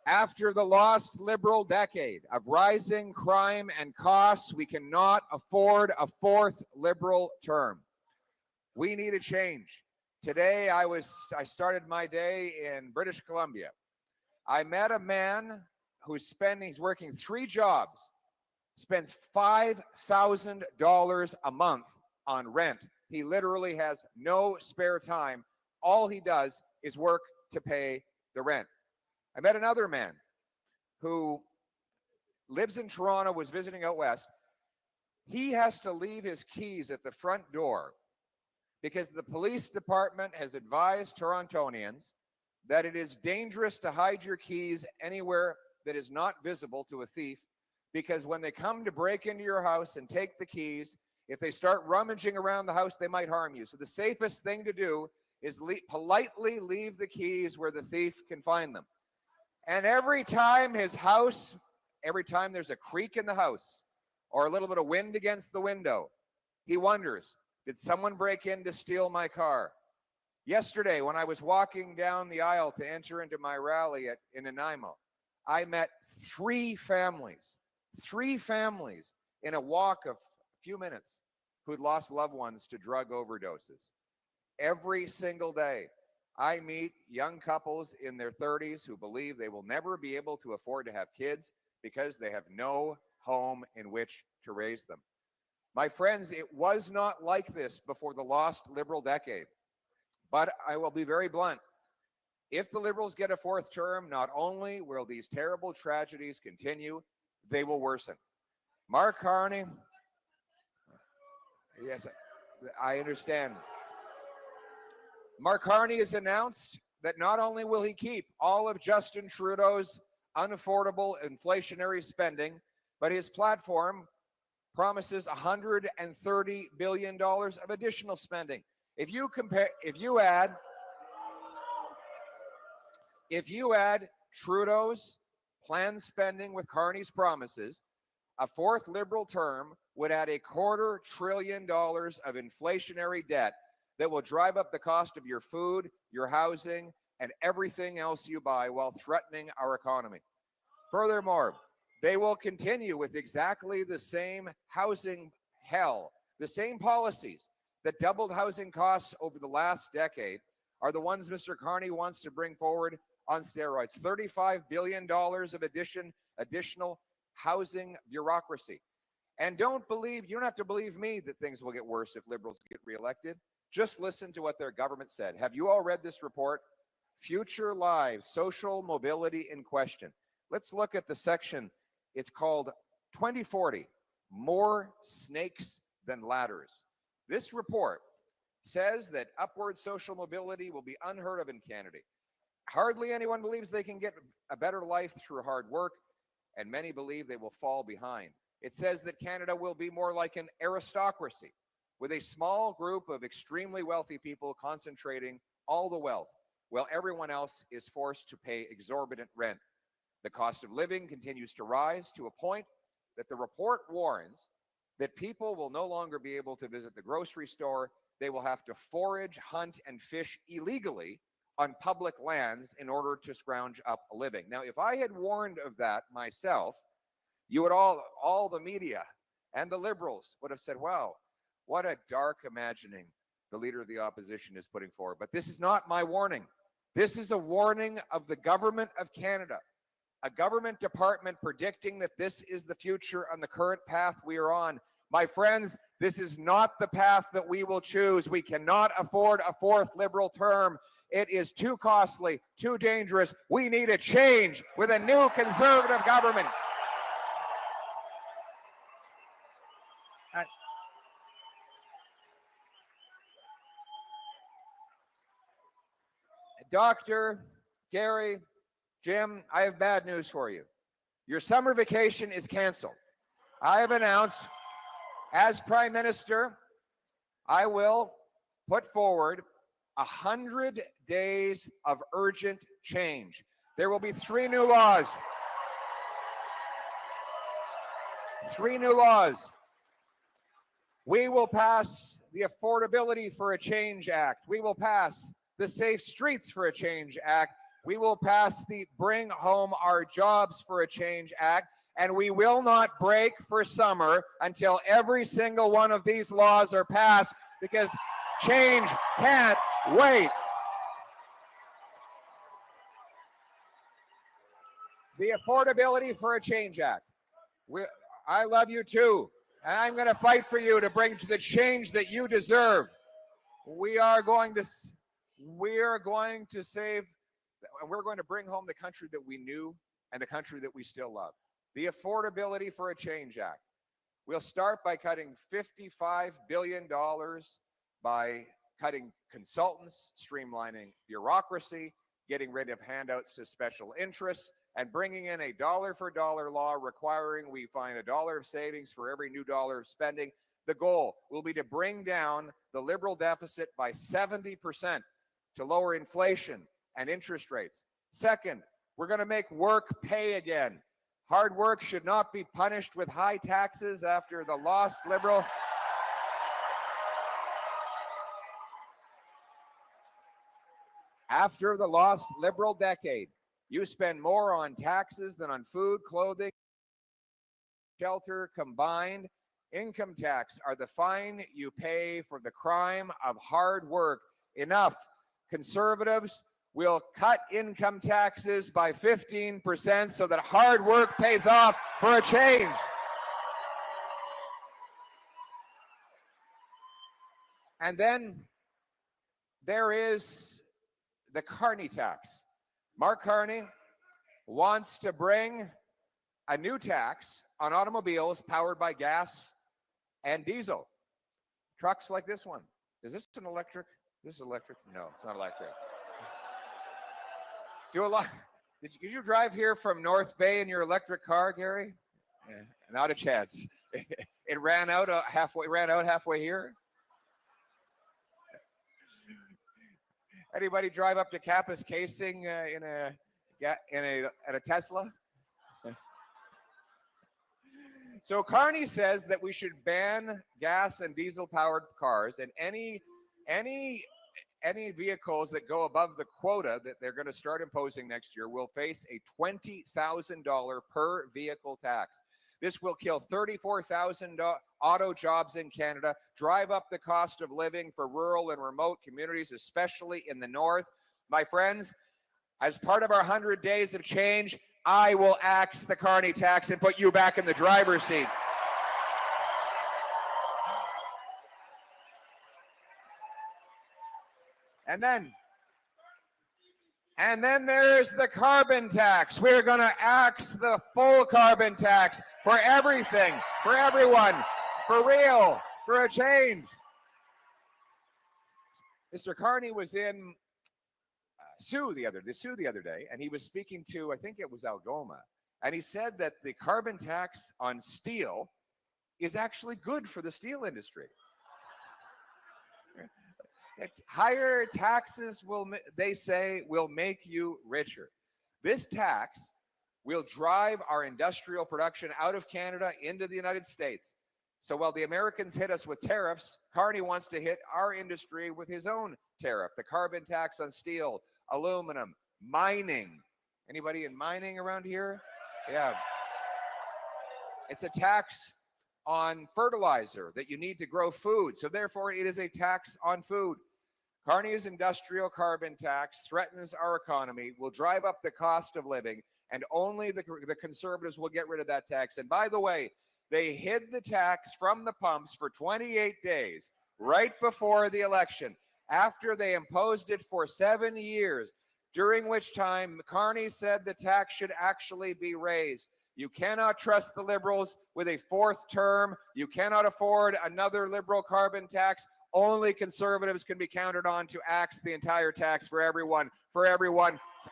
after the lost Liberal decade of rising crime and costs, we cannot afford a fourth Liberal term. We need a change. Today, I started my day in British Columbia. I met a man he's working 3 jobs, spends $5,000 a month on rent. He literally has no spare time. All he does is work to pay the rent. I met another man who lives in Toronto, was visiting out west. He has to leave his keys at the front door because the police department has advised Torontonians that it is dangerous to hide your keys anywhere that is not visible to a thief, because when they come to break into your house and take the keys, if they start rummaging around the house, they might harm you. So the safest thing to do is politely leave the keys where the thief can find them. And every time there's a creak in the house or a little bit of wind against the window, he wonders, did someone break in to steal my car? Yesterday, when I was walking down the aisle to enter into my rally in Nanaimo, I met 3 families in a walk of a few minutes who'd lost loved ones to drug overdoses. Every single day, I meet young couples in their 30s who believe they will never be able to afford to have kids because they have no home in which to raise them. My friends, it was not like this before the lost Liberal decade. But I will be very blunt. If the Liberals get a 4th term, not only will these terrible tragedies continue, they will worsen. Mark Carney, yes, I understand. Mark Carney has announced that not only will he keep all of Justin Trudeau's unaffordable inflationary spending, but his platform promises $130 billion of additional spending. If you add Trudeau's planned spending with Carney's promises, a 4th Liberal term would add $250 billion of inflationary debt that will drive up the cost of your food, your housing, and everything else you buy while threatening our economy. Furthermore, they will continue with exactly the same housing hell. The same policies that doubled housing costs over the last decade are the ones Mr. Carney wants to bring forward on steroids. $35 billion of additional housing bureaucracy. And you don't have to believe me that things will get worse if Liberals get reelected. Just listen to what their government said. Have you all read this report? Future Lives, Social Mobility in Question. Let's look at the section. It's called 2040, More Snakes Than Ladders. This report says that upward social mobility will be unheard of in Canada. Hardly anyone believes they can get a better life through hard work, and many believe they will fall behind. It says that Canada will be more like an aristocracy, with a small group of extremely wealthy people concentrating all the wealth, while everyone else is forced to pay exorbitant rent. The cost of living continues to rise to a point that the report warns that people will no longer be able to visit the grocery store. They will have to forage, hunt, and fish illegally on public lands in order to scrounge up a living. Now, if I had warned of that myself, you would all the media and the Liberals would have said, wow, what a dark imagining the leader of the opposition is putting forward. But this is not my warning. This is a warning of the government of Canada a government department predicting that this is the future on the current path we are on. My friends, this is not the path that we will choose. We cannot afford a fourth Liberal term. It is too costly, too dangerous. We need a change with a new Conservative government. Doctor, Gary, Jim, I have bad news for you. Your summer vacation is canceled. I have announced, as Prime Minister, I will put forward 100 days of urgent change. There will be 3 new laws. 3 new laws. We will pass the Affordability for a Change Act. We will pass the Safe Streets for a Change Act. We will pass the Bring Home Our Jobs for a Change Act. And we will not break for summer until every single one of these laws are passed, because change can't wait. The Affordability for a Change Act. I love you too, and I'm going to fight for you to bring to the change that you deserve. We are going to save, and we're going to bring home the country that we knew and the country that we still love. The Affordability for a Change Act. We'll start by cutting $55 billion by cutting consultants, streamlining bureaucracy, getting rid of handouts to special interests, and bringing in a dollar-for-dollar law requiring we find $1 of savings for every new dollar of spending. The goal will be to bring down the Liberal deficit by 70% to lower inflation and interest rates. Second, we're going to make work pay again. Hard work should not be punished with high taxes after the lost Liberal. After the lost Liberal decade, you spend more on taxes than on food, clothing, shelter combined. Income tax are the fine you pay for the crime of hard work. Enough. Conservatives will cut income taxes by 15% so that hard work pays off for a change. And then there is the Carney tax. Mark Carney wants to bring a new tax on automobiles powered by gas and diesel. Trucks like this one. Is this an electric? This is electric? No, it's not electric. Did you drive here from North Bay in your electric car, Gary? Yeah, not a chance. It ran out halfway here. Anybody drive up to Kappa's Casing in a Tesla? So Carney says that we should ban gas and diesel powered cars, and any vehicles that go above the quota that they're going to start imposing next year will face a $20,000 per vehicle tax. This will kill 34,000 auto jobs in Canada, drive up the cost of living for rural and remote communities, especially in the north. My friends, as part of our 100 days of change, I will axe the Carney tax and put you back in the driver's seat. And then there's the carbon tax. We're going to axe the full carbon tax for everything, for everyone, for real, for a change. Mr. Carney was in Sue the other day, and he was speaking to, I think it was Algoma, and he said that the carbon tax on steel is actually good for the steel industry. Higher taxes they say, will make you richer. This tax will drive our industrial production out of Canada into the United States. So while the Americans hit us with tariffs, Carney wants to hit our industry with his own tariff, the carbon tax on steel, aluminum, mining. Anybody in mining around here? Yeah. It's a tax on fertilizer that you need to grow food. So therefore, it is a tax on food. Carney's industrial carbon tax threatens our economy, will drive up the cost of living, and only the Conservatives will get rid of that tax. And by the way, they hid the tax from the pumps for 28 days, right before the election, after they imposed it for 7 years, during which time Carney said the tax should actually be raised. You cannot trust the Liberals with a fourth term. You cannot afford another Liberal carbon tax. Only Conservatives can be counted on to axe the entire tax for everyone,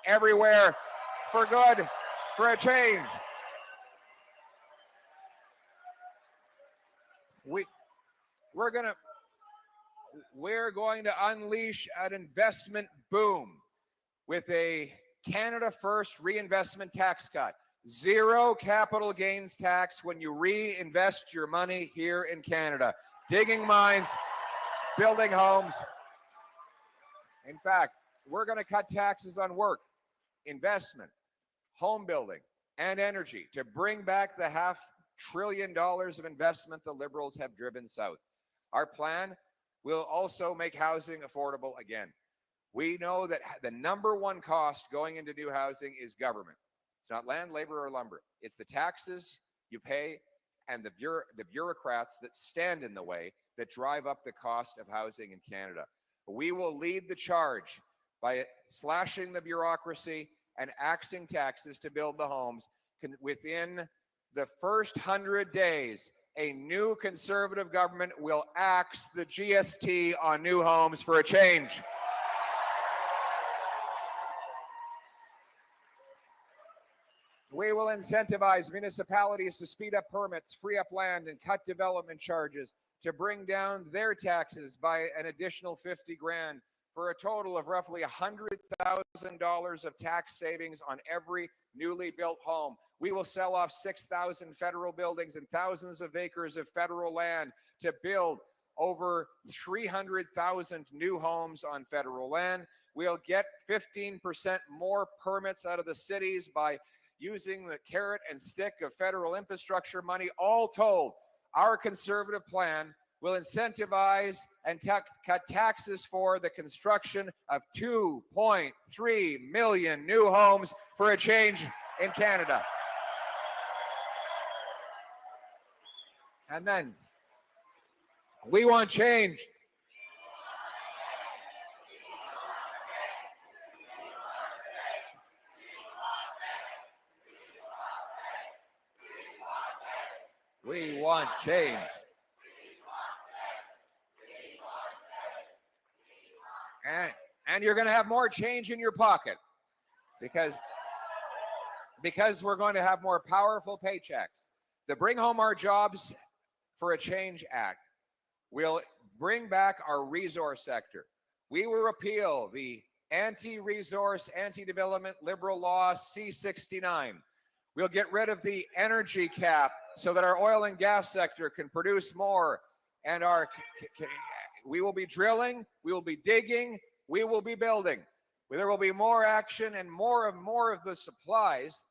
everywhere, for good, for a change. We're going to unleash an investment boom with a Canada First reinvestment tax cut. Zero capital gains tax when you reinvest your money here in Canada. Digging mines, building homes. In fact, we're going to cut taxes on work, investment, home building, and energy to bring back the $500 billion of investment the Liberals have driven south. Our plan will also make housing affordable again. We know that the number one cost going into new housing is government. It's not land, labor, or lumber. It's the taxes you pay and the bureaucrats that stand in the way that drive up the cost of housing in Canada. We will lead the charge by slashing the bureaucracy and axing taxes to build the homes. Within the first 100 days, a new Conservative government will axe the GST on new homes for a change. We will incentivize municipalities to speed up permits, free up land, and cut development charges to bring down their taxes by an additional $50,000 for a total of roughly $100,000 of tax savings on every newly built home. We will sell off 6,000 federal buildings and thousands of acres of federal land to build over 300,000 new homes on federal land. We'll get 15% more permits out of the cities by using the carrot and stick of federal infrastructure money. All told, our Conservative plan will incentivize and cut taxes for the construction of 2.3 million new homes for a change in Canada. And then we want change. We want change. And you're going to have more change in your pocket because we're going to have more powerful paychecks. The Bring Home Our Jobs for a Change Act will bring back our resource sector. We will repeal the anti-resource, anti-development liberal law C-69. We'll get rid of the energy cap so that our oil and gas sector can produce more, and we will be drilling, we will be digging, we will be building. There will be more action, and more of the supplies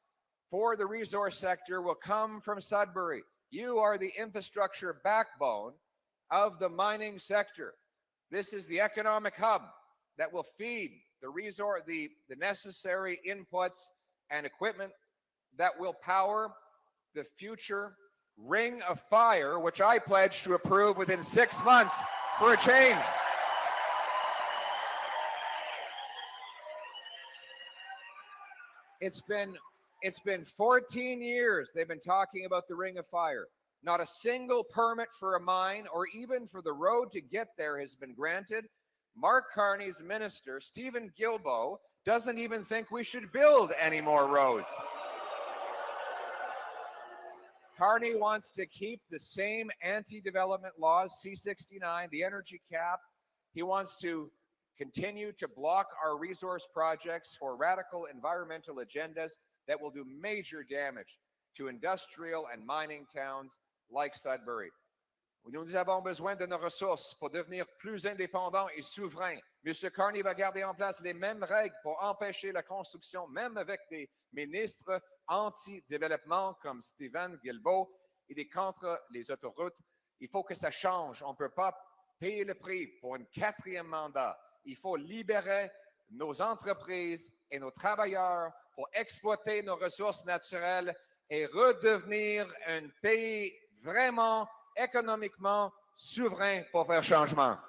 for the resource sector will come from Sudbury. You are the infrastructure backbone of the mining sector. This is the economic hub that will feed the necessary inputs and equipment that will power the future Ring of Fire, which I pledge to approve within 6 months for a change. It's been 14 years they've been talking about the Ring of Fire. Not a single permit for a mine or even for the road to get there has been granted. Mark Carney's minister, Stephen Guilbeault, doesn't even think we should build any more roads. Carney wants to keep the same anti-development laws, C-69, the energy cap. He wants to continue to block our resource projects for radical environmental agendas that will do major damage to industrial and mining towns like Sudbury. Nous avons besoin de nos ressources pour devenir plus indépendants et souverains. M. Carney va garder en place les mêmes règles pour empêcher la construction, même avec des ministres anti-développement comme Stephen Guilbeault. Il est contre les autoroutes. Il faut que ça change. On ne peut pas payer le prix pour un 4e mandat. Il faut libérer nos entreprises et nos travailleurs pour exploiter nos ressources naturelles et redevenir un pays vraiment économiquement souverain pour faire changement.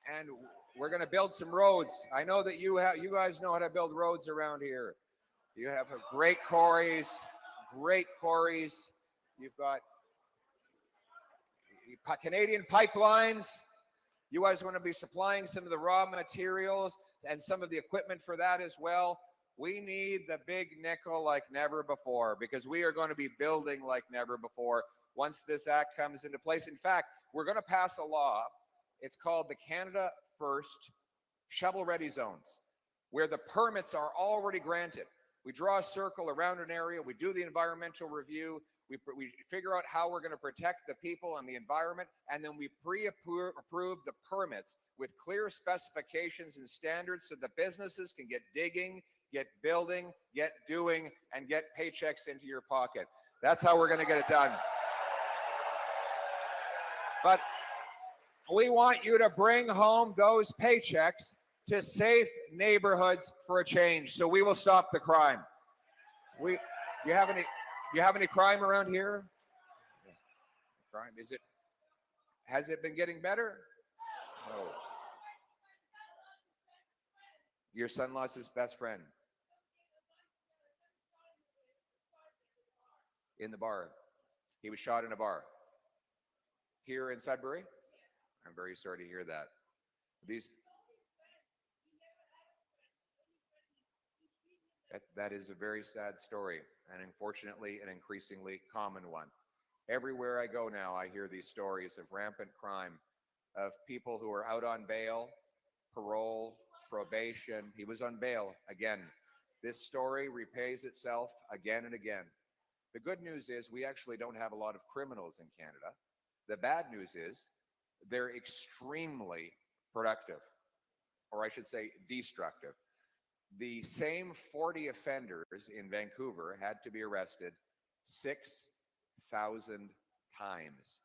And we're going to build some roads. I know that you guys know how to build roads around here. You have great quarries, You've got Canadian pipelines. You guys want to be supplying some of the raw materials and some of the equipment for that as well. We need the big nickel like never before, because we are going to be building like never before once this act comes into place. In fact, we're going to pass a law. It's called the Canada First Shovel-Ready Zones, where the permits are already granted. We draw a circle around an area, we do the environmental review, we figure out how we're going to protect the people and the environment, and then we pre-approve the permits with clear specifications and standards so the businesses can get digging, get building, get doing, and get paychecks into your pocket. That's how we're going to get it done. But we want you to bring home those paychecks to safe neighborhoods for a change. So we will stop the crime. Do you have any crime around here? Crime, has it been getting better? No. Your son lost his best friend in the bar. He was shot in a bar. Here in Sudbury? I'm very sorry to hear that. That is a very sad story, and unfortunately an increasingly common one. Everywhere I go now, I hear these stories of rampant crime, of people who are out on bail, parole, probation. He was on bail again. This story repays itself again and again. The good news is we actually don't have a lot of criminals in Canada. The bad news is they're extremely productive, or I should say destructive. The same 40 offenders in Vancouver had to be arrested 6,000 times.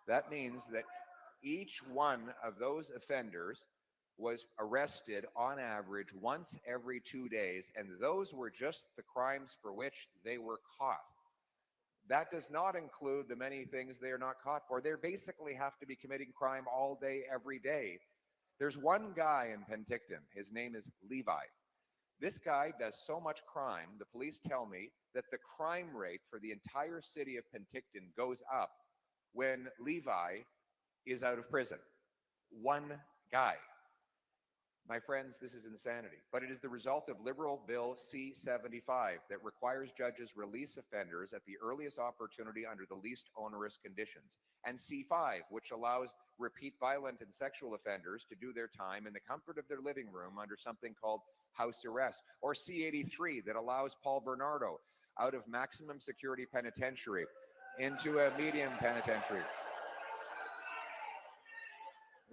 That means that each one of those offenders was arrested on average once every 2 days, and those were just the crimes for which they were caught. That does not include the many things they are not caught for. They basically have to be committing crime all day, every day. There's one guy in Penticton. His name is Levi. This guy does so much crime, the police tell me that the crime rate for the entire city of Penticton goes up when Levi is out of prison. One guy. My friends, this is insanity, but it is the result of Liberal Bill C-75 that requires judges release offenders at the earliest opportunity under the least onerous conditions, and C-5, which allows repeat violent and sexual offenders to do their time in the comfort of their living room under something called house arrest, or C-83 that allows Paul Bernardo out of maximum security penitentiary into a medium penitentiary.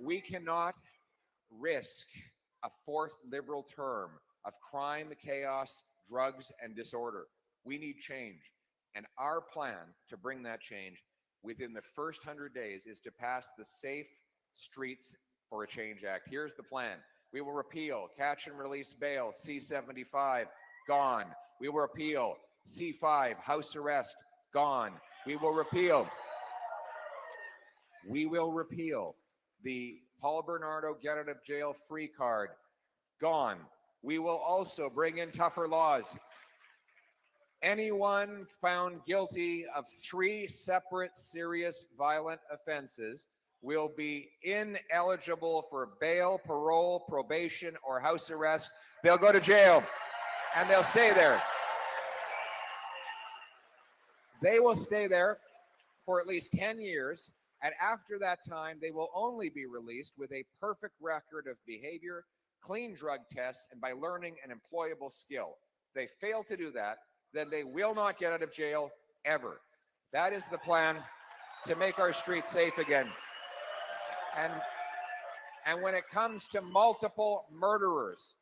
We cannot risk a fourth Liberal term of crime, chaos, drugs, and disorder. We need change. And our plan to bring that change within the first 100 days is to pass the Safe Streets for a Change Act. Here's the plan. We will repeal catch and release bail, C-75, gone. We will repeal C-5, house arrest, gone. We will repeal the Paul Bernardo get out of jail free card, gone. We will also bring in tougher laws. Anyone found guilty of 3 separate serious violent offenses will be ineligible for bail, parole, probation, or house arrest. They'll go to jail and they'll stay there. They will stay there for at least 10 years. And after that time, they will only be released with a perfect record of behavior, clean drug tests, and by learning an employable skill. If they fail to do that, then they will not get out of jail ever. That is the plan to make our streets safe again. And when it comes to multiple murderers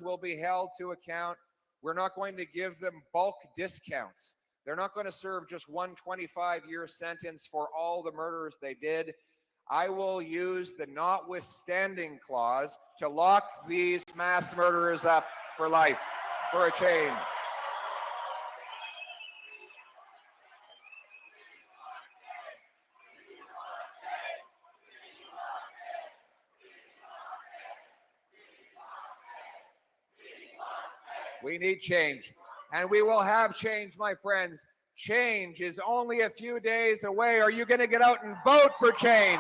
will be held to account. We're not going to give them bulk discounts. They're not going to serve just one 25-year sentence for all the murders they did. I will use the notwithstanding clause to lock these mass murderers up for life, for a change. We need change, and we will have change, my friends. Change is only a few days away. Are you going to get out and vote for change?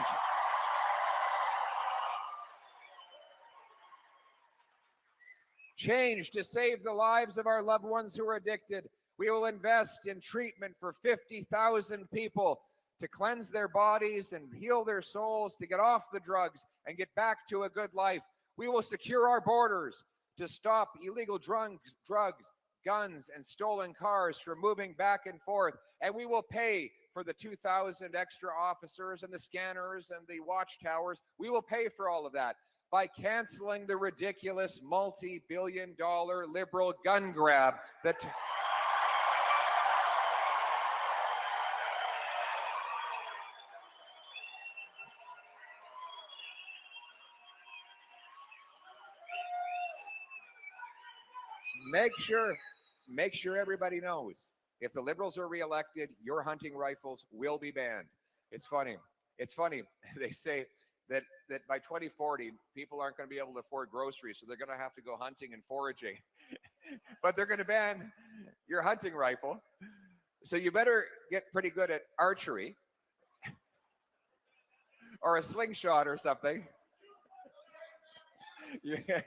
Change to save the lives of our loved ones who are addicted. We will invest in treatment for 50,000 people to cleanse their bodies and heal their souls, to get off the drugs and get back to a good life. We will secure our borders to stop illegal drugs, guns, and stolen cars from moving back and forth. And we will pay for the 2,000 extra officers and the scanners and the watchtowers. We will pay for all of that by canceling the ridiculous multi-billion-dollar liberal gun grab that... Make sure everybody knows, if the Liberals are reelected, your hunting rifles will be banned. It's funny. They say that by 2040, people aren't going to be able to afford groceries, so they're going to have to go hunting and foraging. But they're going to ban your hunting rifle. So you better get pretty good at archery or a slingshot or something. Yeah,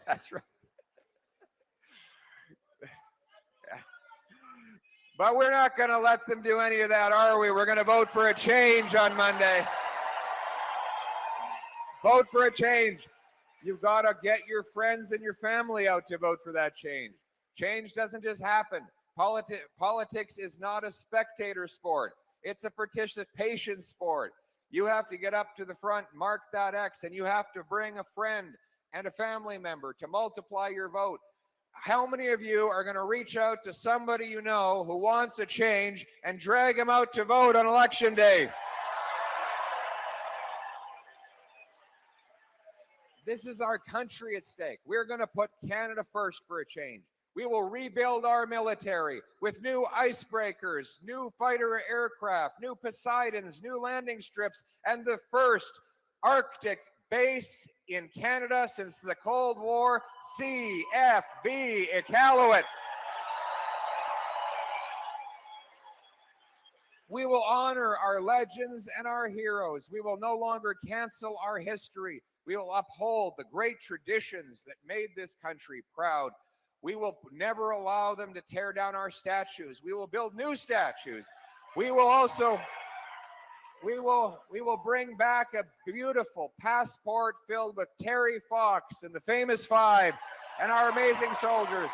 that's right. But we're not going to let them do any of that, are we? We're going to vote for a change on Monday. Vote for a change. You've got to get your friends and your family out to vote for that change. Change doesn't just happen. Politics is not a spectator sport. It's a participation sport. You have to get up to the front, mark that X, and you have to bring a friend and a family member to multiply your vote. How many of you are going to reach out to somebody you know who wants a change and drag them out to vote on Election Day? This is our country at stake. We're going to put Canada first for a change. We will rebuild our military with new icebreakers, new fighter aircraft, new Poseidons, new landing strips, and the first Arctic base in Canada since the Cold War, CFB Iqaluit. We will honor our legends and our heroes. We will no longer cancel our history. We will uphold the great traditions that made this country proud. We will never allow them to tear down our statues. We will build new statues. We will bring back a beautiful passport filled with Terry Fox and the famous Five and our amazing soldiers.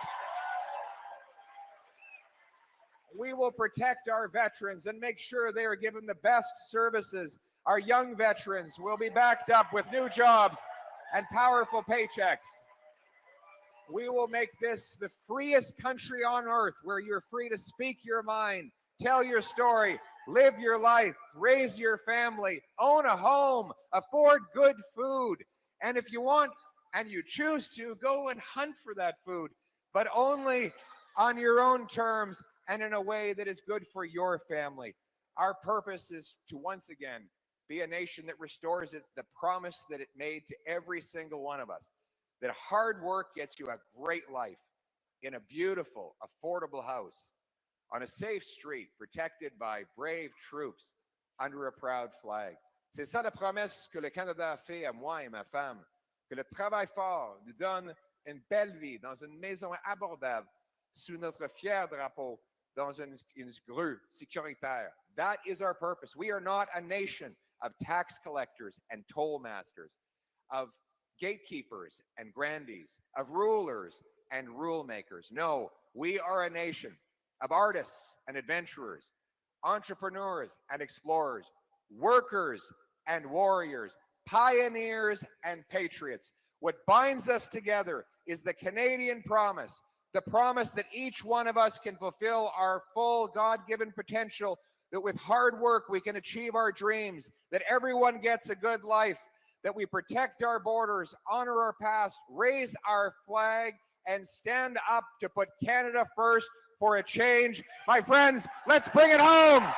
We will protect our veterans and make sure they are given the best services. Our young veterans will be backed up with new jobs and powerful paychecks. We will make this the freest country on earth, where you're free to speak your mind, tell your story, live your life, raise your family, own a home, afford good food. And if you want and you choose to, go and hunt for that food, but only on your own terms and in a way that is good for your family. Our purpose is to once again be a nation that restores the promise that it made to every single one of us, that hard work gets you a great life in a beautiful, affordable house, on a safe street, protected by brave troops under a proud flag. C'est ça la promesse que le Canada a fait à moi et ma femme, que le travail fort nous donne une belle vie dans une maison abordable, sous notre fier drapeau, dans une grue sécuritaire. That is our purpose. We are not a nation of tax collectors and toll masters, of gatekeepers and grandees, of rulers and rule makers. No, we are a nation of artists and adventurers, entrepreneurs and explorers, workers and warriors, pioneers and patriots. What binds us together is the Canadian promise, the promise that each one of us can fulfill our full God-given potential, that with hard work we can achieve our dreams, that everyone gets a good life, that we protect our borders, honor our past, raise our flag, and stand up to put Canada first for a change. My friends, let's bring it home!